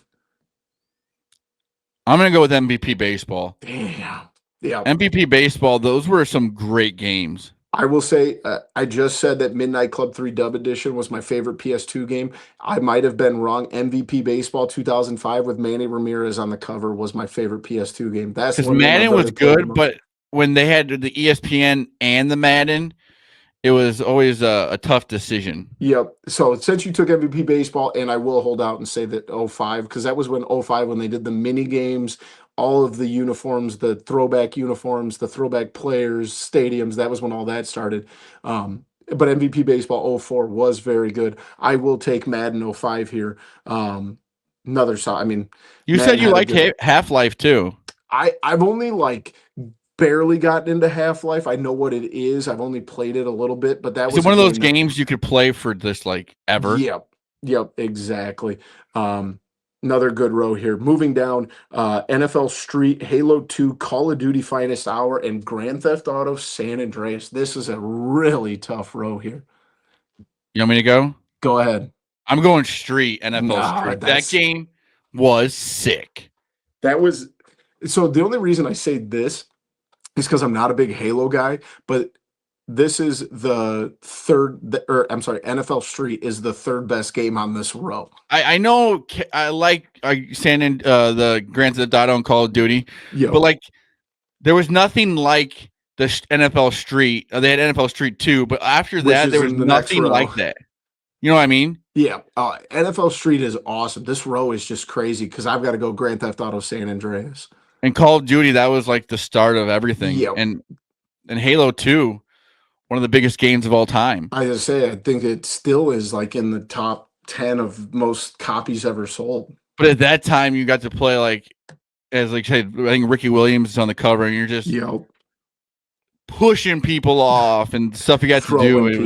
I'm gonna go with MVP Baseball. Damn. Yeah. MVP Baseball, those were some great games. I will say, I just said that Midnight Club 3 Dub Edition was my favorite PS2 game. I might have been wrong. MVP Baseball 2005 with Manny Ramirez on the cover was my favorite PS2 game. That's because one Madden was good, but when they had the ESPN and the Madden, it was always a tough decision. Yep. So since you took MVP Baseball, and I will hold out and say that 05, because that was when 05, when they did the mini games, all of the uniforms, the throwback uniforms, the throwback players, stadiums, that was when all that started. But MVP Baseball 04 was very good. I will take Madden 05 here. Another side. I mean, you Madden said you liked good... Half-Life too. I've only like barely gotten into Half-Life. I know what it is. I've only played it a little bit, but that was one of those games you could play for this like ever. Yep, exactly. Another good row here. Moving down, NFL Street, Halo 2, Call of Duty Finest Hour, and Grand Theft Auto San Andreas. This is a really tough row here. You want me to go? Go ahead. I'm going Street, NFL Street. That game was sick. That was... So the only reason I say this is because I'm not a big Halo guy, but this is the NFL Street is the third best game on this row. I know I like the Grand Theft Auto and Call of Duty, but like there was nothing like the NFL Street. They had NFL Street 2, but after that there was nothing like that. You know what I mean? Yeah. NFL Street is awesome. This row is just crazy because I've got to go Grand Theft Auto San Andreas. And Call of Duty, that was like the start of everything. Yep. And Halo 2, one of the biggest games of all time. I just say, I think it still is like in the top 10 of most copies ever sold. But at that time, you got to play like, as like I said, I think Ricky Williams is on the cover, and you're just pushing people off and stuff you got to do. It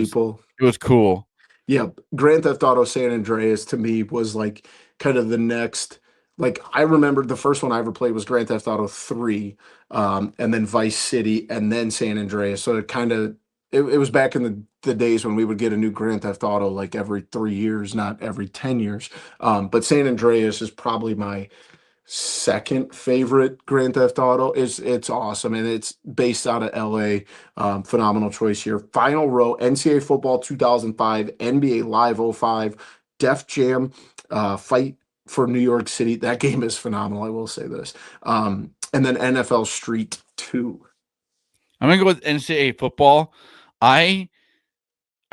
was cool. Yep. Grand Theft Auto San Andreas to me was like kind of the next. Like, I remember the first one I ever played was Grand Theft Auto 3, and then Vice City, and then San Andreas. So it was back in the days when we would get a new Grand Theft Auto like every 3 years, not every 10 years. But San Andreas is probably my second favorite Grand Theft Auto. It's awesome, and it's based out of LA. Phenomenal choice here. Final row, NCAA Football 2005, NBA Live 05, Def Jam, Fight for New York City. That game is phenomenal, I will say this. And then NFL Street 2. I'm going to go with NCAA Football. I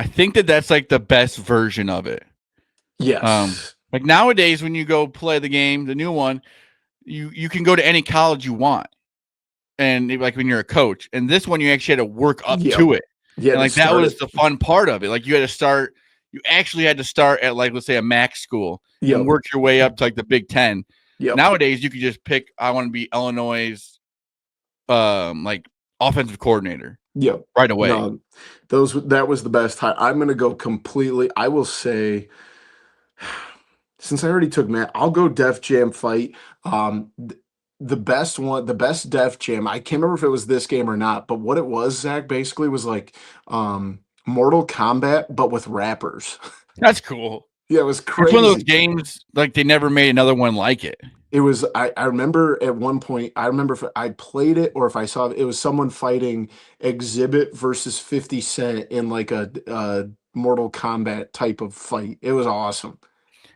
think that's like the best version of it. Yes. Like nowadays when you go play the game, the new one, you can go to any college you want. And like when you're a coach. And this one you actually had to work up to it. Yeah. And like that was the fun part of it. Like you had to start you actually had to start at like, let's say, a MAC school Yep. and work your way up to like the Big Ten. Yep. Nowadays, you could just pick. I want to be Illinois' like offensive coordinator. Yep. Right away. No, that was the best time. I'm gonna go completely. I will say, since I already took Matt, I'll go Def Jam Fight. The best one, the best Def Jam. I can't remember if it was this game or not, but what it was, Zach, basically was like Mortal Kombat, but with rappers. That's cool. Yeah, it was It's one of those crazy. games like they never made another one like it. It was. I remember at one point. I remember if I played it or if I saw it, it was someone fighting Exhibit versus 50 Cent in like a Mortal Kombat type of fight. It was awesome.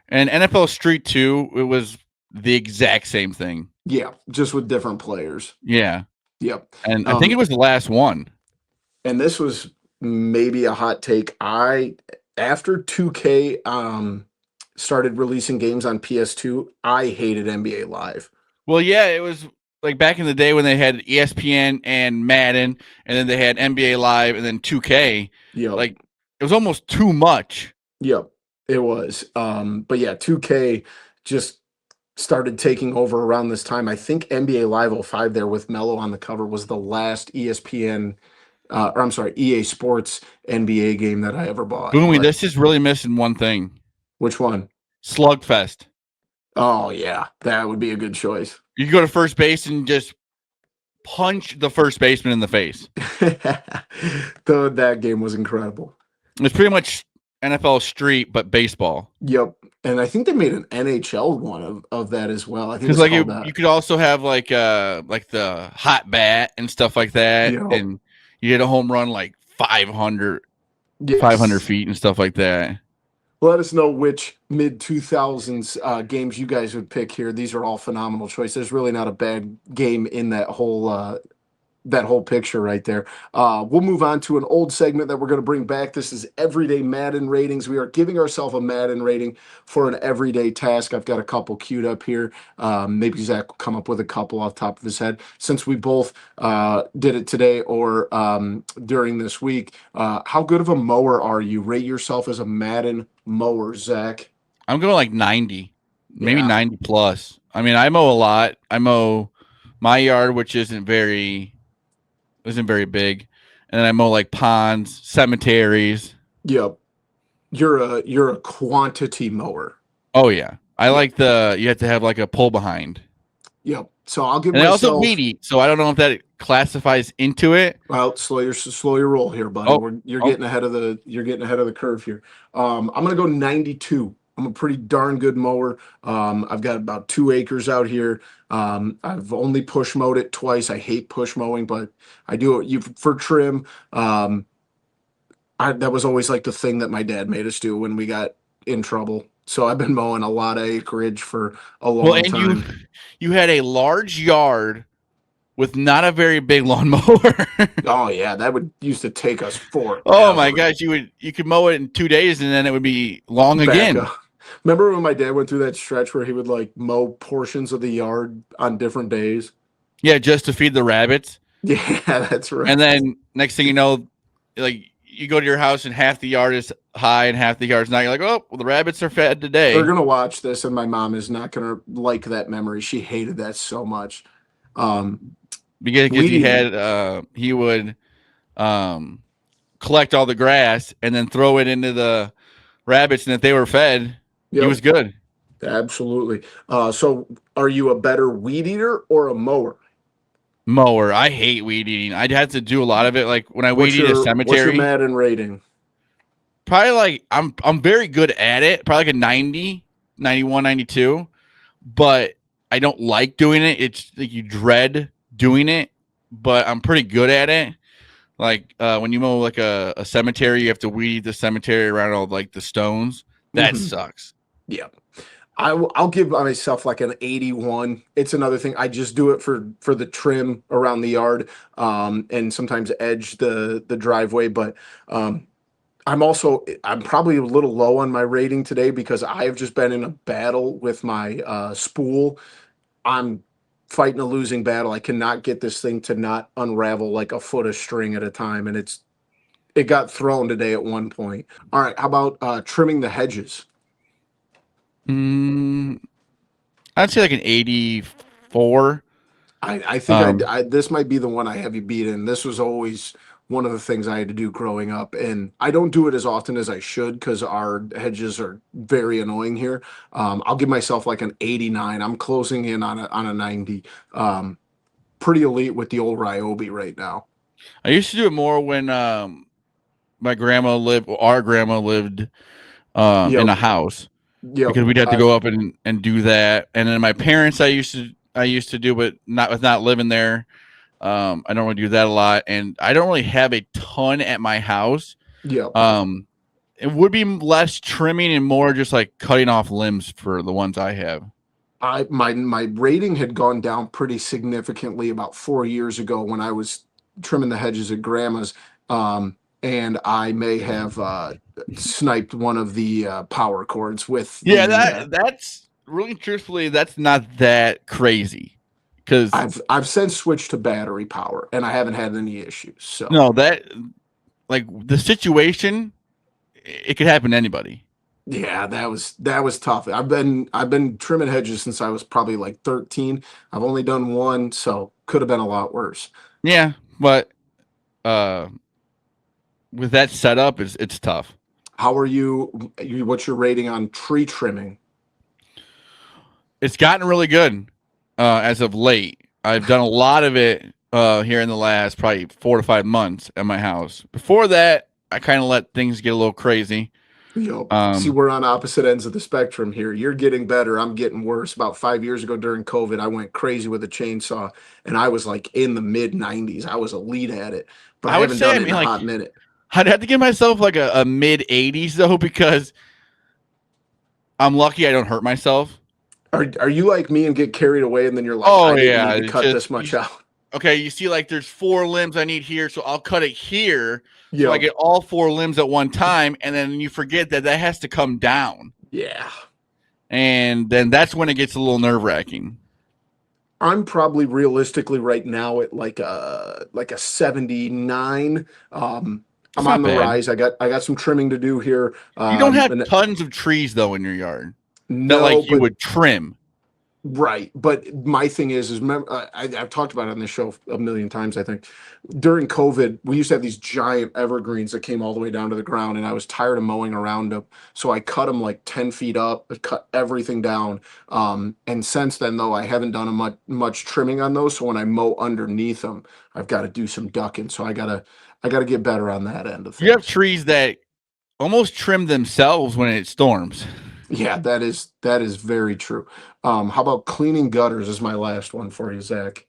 And NFL Street 2, it was the exact same thing. Yeah, just with different players. Yeah. Yep. And I think it was the last one. And this was maybe a hot take. After 2K started releasing games on PS2, I hated NBA Live. Well, yeah, it was like back in the day when they had ESPN and Madden, and then they had NBA Live and then 2K. Yep. Like it was almost too much. Yep, it was. But yeah, 2K just started taking over around this time. I think NBA Live 05 there with Melo on the cover was the last ESPN or I'm sorry, EA Sports NBA game that I ever bought. Boomy, But this is really missing one thing. which one? Slugfest. Oh yeah, that would be a good choice. You could go to first base and just punch the first baseman in the face. Though that game was incredible. It's pretty much NFL Street, but baseball. Yep. And I think they made an NHL one of that as well. I think Because it's like called that. you could also have like the hot bat and stuff like that, Yep. and you hit a home run like 500 Yes. feet and stuff like that. Let us know which mid 2000s games you guys would pick here. These are all phenomenal choices. There's really not a bad game in that whole picture right there. We'll move on to an old segment that we're going to bring back. This is Everyday Madden Ratings. We are giving ourselves a Madden rating for an everyday task. I've got a couple queued up here. Maybe Zach will come up with a couple off the top of his head. Since we both did it today or during this week, how good of a mower are you? Rate yourself as a Madden mower, Zach. I'm going like 90, maybe Yeah. 90 plus. I mean, I mow a lot. I mow my yard, which isn't very big, and then I mow like ponds, cemeteries. Yep. You're a quantity mower. Oh yeah, I like you have to have like a pull behind. Yep. So I'll give And I myself. also weed eat, so I don't know if that classifies into it. Well, slow your roll here, buddy. You're getting ahead of the curve here. I'm gonna go 92. I'm a pretty darn good mower. I've got about 2 acres out here. I've only push mowed it twice. I hate push mowing, but I do it for trim. That was always like the thing that my dad made us do when we got in trouble. So I've been mowing a lot of acreage for a long time. You had a large yard with not a very big lawnmower. Oh yeah, that used to take us forever. Oh my gosh, you could mow it in 2 days and then it would be long Back again. up. Remember when my dad went through that stretch where he would like mow portions of the yard on different days? Yeah, just to feed the rabbits. Yeah, that's right. And then next thing you know, like you go to your house and half the yard is high and half the yard is not. You're like, oh, well, the rabbits are fed today. They're gonna watch this, and my mom is not gonna like that memory. She hated that so much. Because he would collect all the grass and then throw it into the rabbits, and if they were fed, he was good. Absolutely. So are you a better weed eater or a mower? Mower. I hate weed eating. I'd have to do a lot of it. Like when I weed eat a cemetery. What's your Madden rating? Probably like I'm very good at it. Probably like a 90, 91, 92. But I don't like doing it. It's like you dread doing it, but I'm pretty good at it. Like when you mow like a cemetery, you have to weed the cemetery around all like the stones. That sucks. Yeah. I'll give myself like an 81. It's another thing. I just do it for the trim around the yard, and sometimes edge the driveway. But I'm probably a little low on my rating today because I've just been in a battle with my spool. I'm fighting a losing battle. I cannot get this thing to not unravel like a foot of string at a time, and it's it got thrown today at one point. All right, how about trimming the hedges? I'd say like an 84. I think Um, this might be the one I have you beat in. This was always one of the things I had to do growing up, and I don't do it as often as I should because our hedges are very annoying here. I'll give myself like an 89. I'm closing in on a 90. Pretty elite with the old Ryobi right now. I used to do it more when my grandma lived, or our grandma lived in Yep, a house yep. because we'd have to go up and do that. And then my parents, I used to do, but not with not living there. I don't really do that a lot, and I don't really have a ton at my house. Yep. It would be less trimming and more just like cutting off limbs for the ones I have. My rating had gone down pretty significantly about 4 years ago when I was trimming the hedges at grandma's, and I may have sniped one of the power cords with Yeah, the. that's really truthfully, that's not that crazy because I've since switched to battery power, and I haven't had any issues. So no, that like the situation, it could happen to anybody. yeah, that was tough. I've been trimming hedges since I was probably like 13. I've only done one, so could have been a lot worse. Yeah, but uh, with that setup, it's tough. How are you? What's your rating on tree trimming? It's gotten really good as of late. I've done a lot of it here in the last probably 4 to 5 months at my house. Before that, I kind of let things get a little crazy. See, Um, we're on opposite ends of the spectrum here. You're getting better. I'm getting worse. About 5 years ago during COVID, I went crazy with a chainsaw, and I was like in the mid 90s. I was elite at it, but I I would haven't say, done I it in mean, a like hot minute. I'd have to give myself like a mid 80s though, because I'm lucky I don't hurt myself. Are you like me and get carried away, and then you're like, Oh I didn't yeah, need to it's cut just this much out? okay. You see, like there's 4 limbs I need here, so I'll cut it here, so I Yep. get all 4 limbs at one time, and then you forget that has to come down, Yeah. and then that's when it gets a little nerve wracking. I'm probably realistically right now at like a 79. I'm It's on not the bad. rise. I got some trimming to do here. You don't have And tons of trees though in your yard that no, like you but would trim. right. But my thing is I've talked about it on this show a million times. I think during COVID, we used to have these giant evergreens that came all the way down to the ground, and I was tired of mowing around them. So I cut them like 10 feet up, cut everything down. And since then, though, I haven't done much trimming on those. So when I mow underneath them, I've got to do some ducking. So I gotta get better on that end of You have things. trees that almost trim themselves when it storms. Yeah, that is very true. How about cleaning gutters is my last one for you, Zach.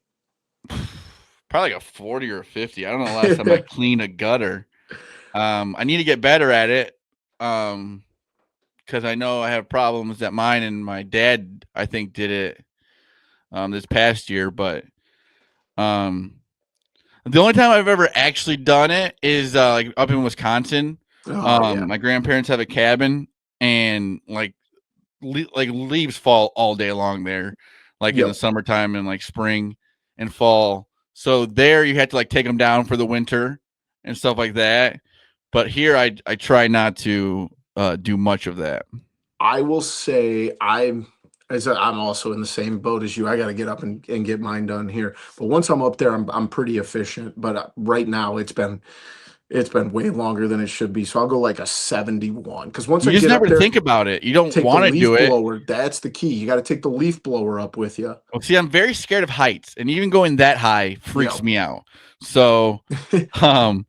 Probably like a 40 or a 50. I don't know the last time I cleaned a gutter. I need to get better at it. Because I know I have problems that mine and my dad, I think, did it this past year. But um, the only time I've ever actually done it is like up in Wisconsin. Oh yeah. My grandparents have a cabin, and like leaves fall all day long there, like in the Yep. summertime and like spring and fall. So there you have to like take them down for the winter and stuff like that. But here I try not to do much of that. I will say I'm also in the same boat as you. I got to get up and get mine done here. But once I'm up there, I'm pretty efficient. But right now it's been way longer than it should be. So I'll go like a 71. Because once You I just get up never there, think about it. You don't take the want to do leaf it. blower. That's the key. You got to take the leaf blower up with you. Well, see, I'm very scared of heights, and even going that high freaks Yep. me out. So, um,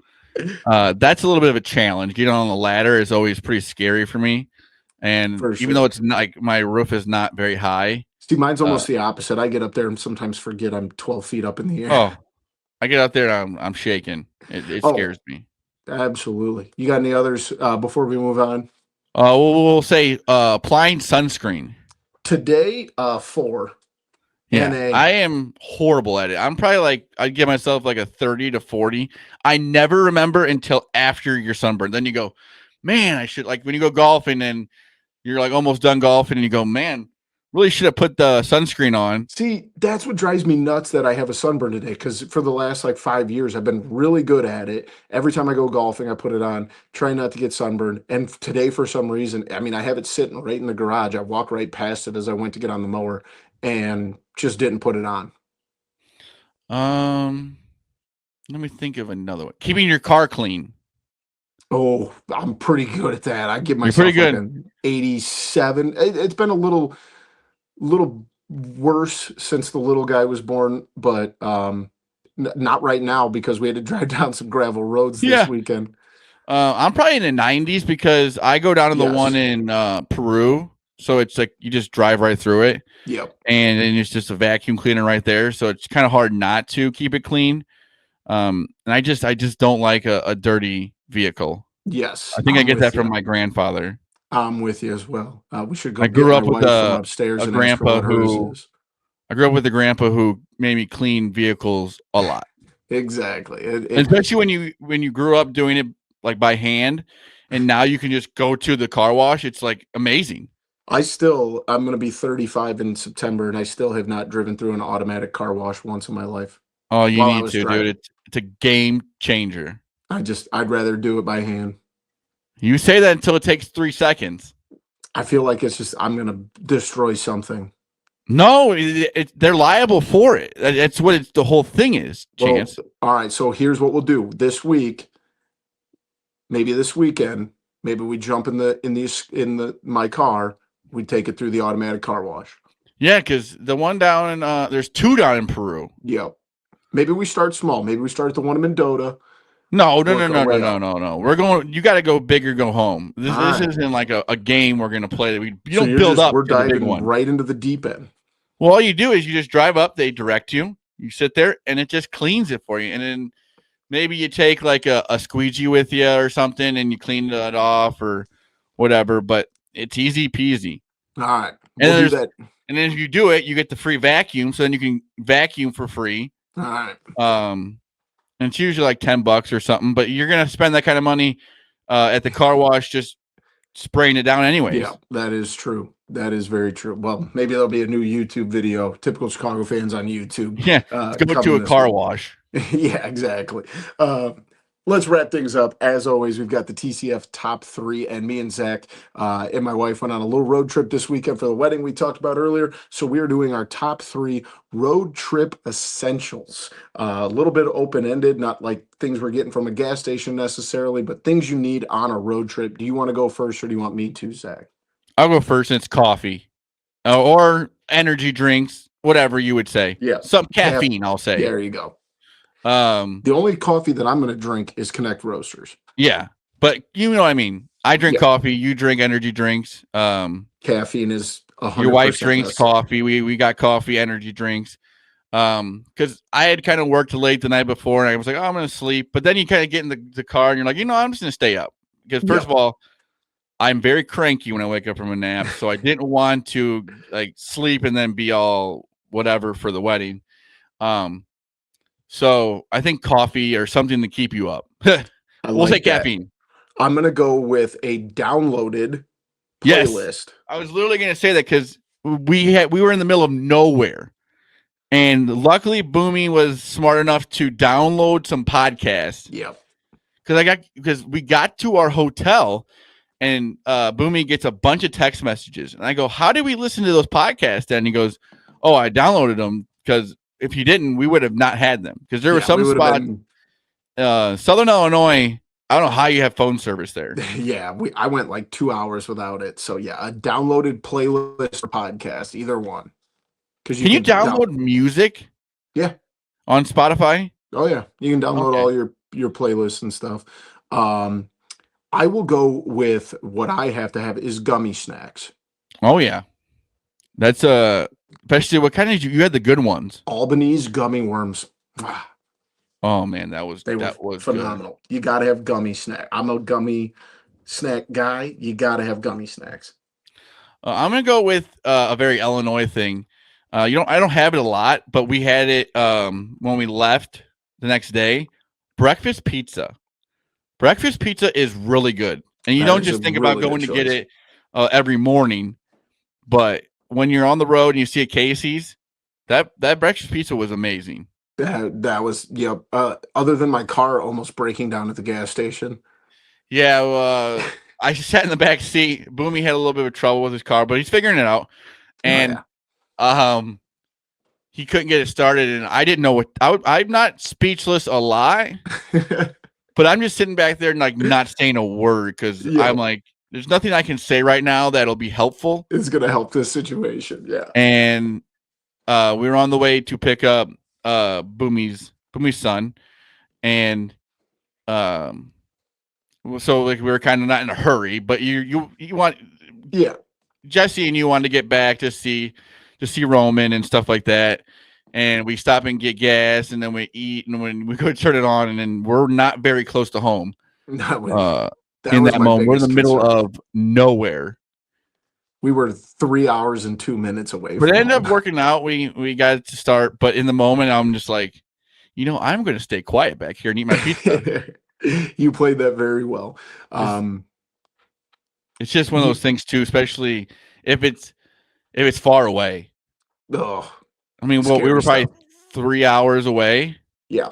that's a little bit of a challenge. Getting on the ladder is always pretty scary for me. And For even though sure. it's not like my roof is not very high, See, mine's uh, almost the opposite. I get up there and sometimes forget I'm 12 feet up in the air. oh, I get out there and I'm shaking. It Oh, scares me. absolutely. You got any others before we move on? We'll say applying sunscreen. Today, 4 Yeah, NA. I am horrible at it. I'm probably like I'd give myself like a 30 to 40. I never remember until after your sunburn. Then you go, man, I should like when you go golfing and you're like almost done golfing and you go, man, really should have put the sunscreen on. See, that's what drives me nuts that I have a sunburn today, because for the last like 5 years, I've been really good at it. Every time I go golfing, I put it on, try not to get sunburned. And today, for some reason, I mean, I have it sitting right in the garage. I walked right past it as I went to get on the mower and just didn't put it on. Let me think of another one. Keeping your car clean. Oh, I'm pretty good at that. I give You're pretty myself like good. an 87. It's been a little worse since the little guy was born, but not right now because we had to drive down some gravel roads Yeah. this weekend. I'm probably in the 90s because I go down to the Yes. one in Peru, so it's like you just drive right through it. Yep. And then it's just a vacuum cleaner right there, so it's kind of hard not to keep it clean. And I just don't like a dirty vehicle. Yes. I think I I'm get with that you. from my grandfather. I'm with you as well. We should go I get grew my up with wife from upstairs a and ask her grandpa what hers who is. I grew up with a grandpa who made me clean vehicles a lot. Exactly. Especially when you grew up doing it like by hand, and now you can just go to the car wash. It's like amazing. I'm going to be 35 in September, and I still have not driven through an automatic car wash once in my life. Oh, you while I need was to, driving. dude. It's a game changer. I'd rather do it by hand. You say that until it takes 3 seconds. I feel like it's just, I'm going to destroy something. No, they're liable for it. That's what the whole thing is, Chance. Well, all right, so here's what we'll do this week. Maybe this weekend, maybe we jump in my car. We take it through the automatic car wash. Yeah, because the one down in there's 2 down in Peru. Yep. Maybe we start small. Maybe we start at the one in Mendota. No. We're going. You got to go big or go home. This isn't like a game we're going to play. You don't build up. We're diving the big one. right into the deep end. Well, all you do is you just drive up. They direct you. You sit there, and it just cleans it for you. And then maybe you take like a squeegee with you or something, and you clean that off or whatever. But it's easy peasy. All right, we'll do that. And then if you do it, you get the free vacuum. So then you can vacuum for free. All right. And it's usually like $10 or something, but you're gonna spend that kind of money at the car wash just spraying it down anyways. Yeah, that is true. That is very true. Well, maybe there'll be a new YouTube video. Typical Chicago fans on YouTube. Yeah, let's go to a car wash. Yeah, exactly. Let's wrap things up. As always, we've got the TCF top 3, and me and Zach and my wife went on a little road trip this weekend for the wedding we talked about earlier. So we are doing our top 3 road trip essentials. A little bit open-ended, not like things we're getting from a gas station necessarily, but things you need on a road trip. Do you want to go first, or do you want me to, Zach? I'll go first. And it's coffee or energy drinks, whatever you would say. Yeah, some caffeine. I'll say. There you go. The only coffee that I'm going to drink is Connect Roasters. Yeah, but you know what I mean. I drink coffee. You drink energy drinks. Caffeine is 100%. Your wife drinks coffee. We got coffee, energy drinks. Because I had kind of worked late the night before, and I was like, oh, I'm going to sleep. But then you kind of get in the car, and you're like, I'm just going to stay up. Because first of all, I'm very cranky when I wake up from a nap, so I didn't want to like sleep and then be all whatever for the wedding. So I think coffee or something to keep you up. We'll say caffeine. I'm going to go with a downloaded playlist. Yes. I was literally going to say that because we were in the middle of nowhere. And luckily Boomy was smart enough to download some podcasts. Yep. Because we got to our hotel and Boomy gets a bunch of text messages. And I go, how did we listen to those podcasts? And he goes, oh, I downloaded them because if you didn't, we would have not had them because there were some spots. Southern Illinois, I don't know how you have phone service there. Yeah, I went like 2 hours without it. So yeah, a downloaded playlist or podcast, either one. Can you download music? Yeah, on Spotify. Oh yeah, you can download all your playlists and stuff. I will go with what I have to have is gummy snacks. Oh yeah, that's especially what kind of you had the good ones. Albanese gummy worms. Oh man, that was phenomenal. Good. You got to have gummy snack. I'm a gummy snack guy. You got to have gummy snacks. I'm gonna go with a very Illinois thing. I don't have it a lot, but we had it when we left the next day. Breakfast pizza. Breakfast pizza is really good, and you don't just think about going to get it every morning. But when you're on the road and you see a Casey's, that breakfast pizza was amazing. That was, yep. Other than my car almost breaking down at the gas station. Yeah, I sat in the back seat. Boomy had a little bit of trouble with his car, but he's figuring it out. And he couldn't get it started, and I didn't know what I'm not speechless a lie, but I'm just sitting back there and like not saying a word because I'm like, there's nothing I can say right now that'll be helpful. It's gonna help this situation, yeah. And we were on the way to pick up Boomy's son, and so like we were kind of not in a hurry, but you want Jesse and you wanted to get back to see Roman and stuff like that. And we stop and get gas, and then we eat, and when we go turn it on, and then we're not very close to home. In that moment, we're in the middle of nowhere. We were 3 hours and 2 minutes away. But it ended up working out. We got it to start, but in the moment, I'm just like, I'm going to stay quiet back here and eat my pizza. You played that very well. It's just one of those things too, especially if it's far away. Oh, I mean, we were probably 3 hours away. Yeah,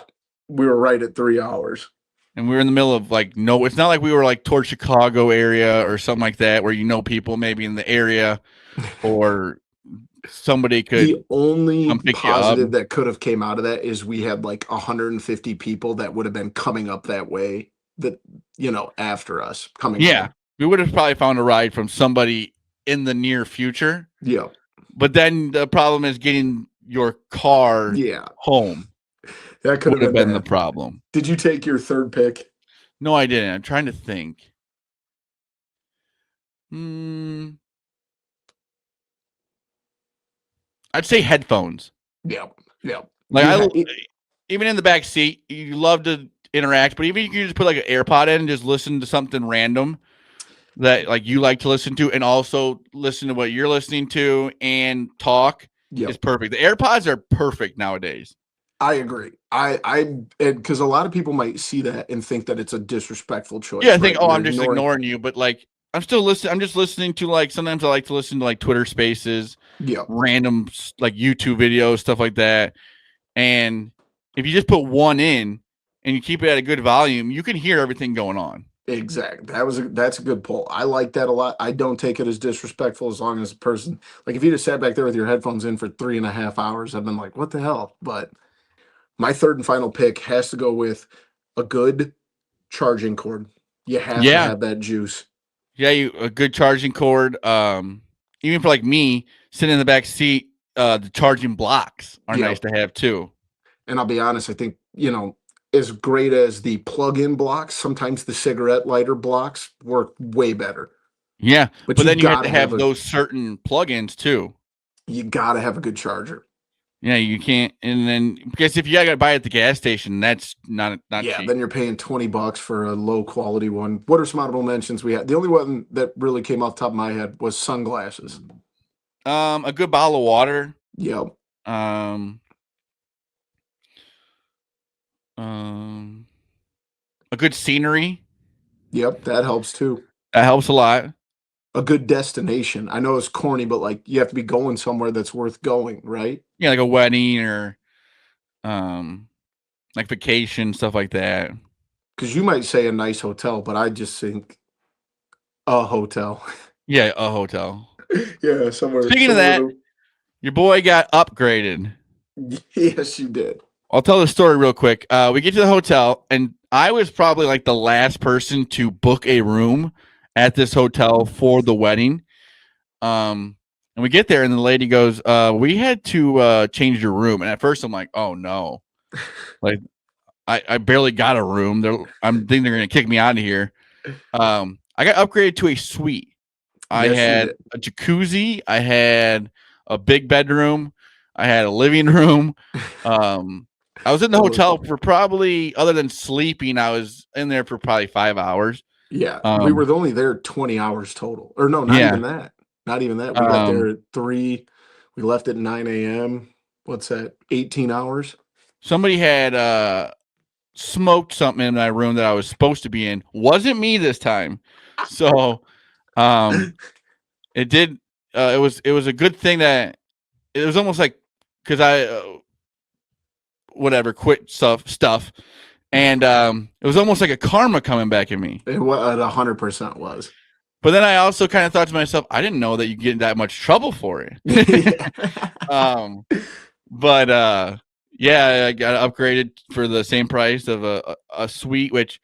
we were right at 3 hours. And we were in the middle of like, no, it's not like we were like towards Chicago area or something like that where people maybe in the area or somebody could. The only positive that could have came out of that is we had like 150 people that would have been coming up that way that, after us coming. Yeah. Home. We would have probably found a ride from somebody in the near future. Yeah. But then the problem is getting your car home. That could have been the problem. Did you take your third pick? No, I didn't. I'm trying to think. I'd say headphones. Yeah. Like even in the back seat, you love to interact, but even you can just put like an AirPod in and just listen to something random that like you like to listen to, and also listen to what you're listening to and talk is perfect. The AirPods are perfect nowadays. I agree. Because a lot of people might see that and think that it's a disrespectful choice. Yeah, I think, I'm just ignoring you, but like I'm still listening. I'm just listening to like sometimes I like to listen to like Twitter Spaces, random like YouTube videos, stuff like that. And if you just put one in and you keep it at a good volume, you can hear everything going on. Exactly. That's a good pull. I like that a lot. I don't take it as disrespectful as long as a person, like if you just sat back there with your headphones in for 3.5 hours, I've been like, what the hell? But my third and final pick has to go with a good charging cord. You have to have that juice. Yeah, a good charging cord. Even for like me sitting in the back seat, the charging blocks are nice to have too. And I'll be honest, I think, as great as the plug-in blocks, sometimes the cigarette lighter blocks work way better. Yeah, but then you have to have those certain plug-ins too. You got to have a good charger. Yeah, you can't. And then because if you got to buy it at the gas station, that's not cheap. Then you're paying $20 for a low quality one. What are some honorable mentions we had? The only one that really came off the top of my head was sunglasses. A good bottle of water. Yep. A good scenery. Yep, that helps too. That helps a lot. A good destination. I know it's corny, but like you have to be going somewhere that's worth going, right? Yeah, like a wedding or like vacation, stuff like that. Because you might say a nice hotel, but I just think a hotel. Yeah, a hotel. Yeah, somewhere. Speaking of that, your boy got upgraded. Yes, you did. I'll tell the story real quick. We get to the hotel, and I was probably like the last person to book a room at this hotel for the wedding. And we get there, and the lady goes, we had to change your room. And at first, I'm like, oh, no. Like, I barely got a room. I'm thinking they're going to kick me out of here. I got upgraded to a suite. I had a jacuzzi. I had a big bedroom. I had a living room. I was in the hotel for probably, other than sleeping, I was in there for probably 5 hours. Yeah, we were only there 20 hours total. Or no, not even that. Not even that. We got there at 3. We left at 9 a.m. What's that? 18 hours? Somebody had smoked something in my room that I was supposed to be in. Wasn't me this time. So it did it was a good thing that it was almost like because I whatever quit stuff, and it was almost like a karma coming back at me. It 100% was. But then I also kind of thought to myself, I didn't know that you get in that much trouble for it. But yeah, I got upgraded for the same price of a suite, which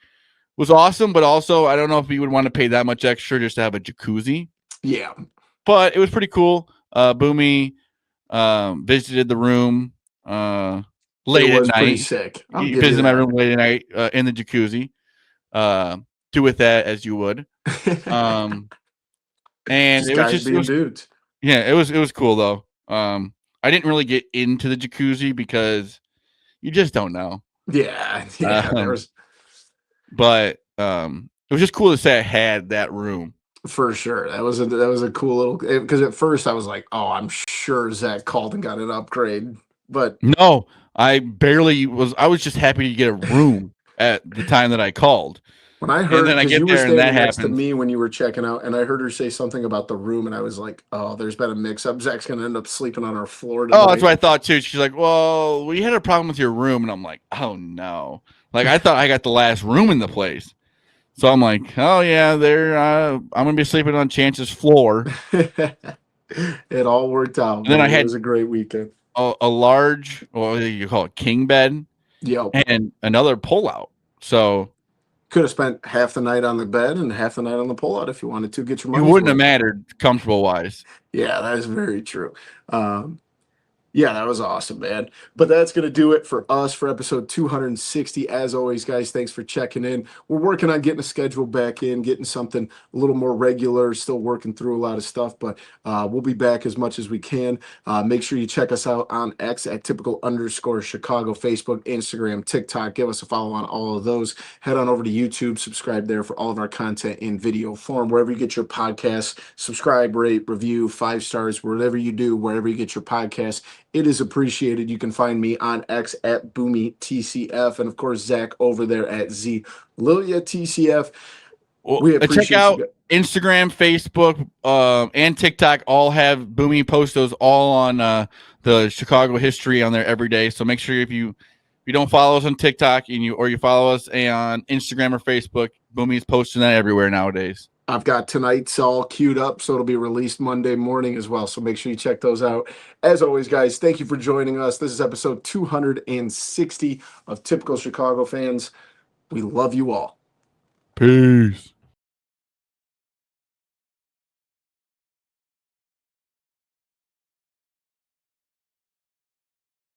was awesome. But also, I don't know if you would want to pay that much extra just to have a jacuzzi. Yeah, but it was pretty cool. Boomy visited the room late it was at pretty night. sick. He visited my room late at night in the jacuzzi. Do with that as you would. And Just it was guys just being dudes. yeah, it was cool though. I didn't really get into the jacuzzi because you just don't know. Yeah, there was but it was just cool to say I had that room. for sure. That was a cool little because at first I was like, oh, I'm sure Zach called and got an upgrade, but No, I barely was. I was just happy to get a room at the time that I called. when I heard, And then I because get you were there and that standing next to happens. me when you were checking out, and I heard her say something about the room, and I was like, oh, there's been a mix-up. Zach's gonna end up sleeping on our floor tonight. Oh, that's what I thought too. She's like, "Well, we had a problem with your room," and I'm like, "Oh no!" Like I thought I got the last room in the place, so I'm like, "Oh yeah, there. I'm gonna be sleeping on Chance's floor." It all worked out. And then I It had was a great weekend. a large, what do you call it, king bed, Yep. and another pullout. So Could have spent half the night on the bed and half the night on the pullout if you wanted to get your it money. wouldn't have mattered comfortable wise. Yeah, that is very true. Yeah, that was awesome, man. But that's going to do it for us for episode 260. As always, guys, thanks for checking in. We're working on getting a schedule back in, getting something a little more regular, still working through a lot of stuff, but we'll be back as much as we can. Make sure you check us out on X at typical_Chicago, Facebook, Instagram, TikTok. Give us a follow on all of those. Head on over to YouTube, subscribe there for all of our content in video form. Wherever you get your podcasts, subscribe, rate, review, 5 stars, whatever you do, wherever you get your podcasts. It is appreciated. You can find me on X at BoomyTCF, and of course Zach over there at ZLiliaTCF. We appreciate Check out you. Instagram, Facebook, and TikTok. All have Boomy post those all on the Chicago history on there every day. So make sure if you don't follow us on TikTok and you follow us on Instagram or Facebook, Boomy's posting that everywhere nowadays. I've got tonight's all queued up, so it'll be released Monday morning as well. So make sure you check those out. As always, guys, thank you for joining us. This is episode 260 of Typical Chicago Fans. We love you all. Peace.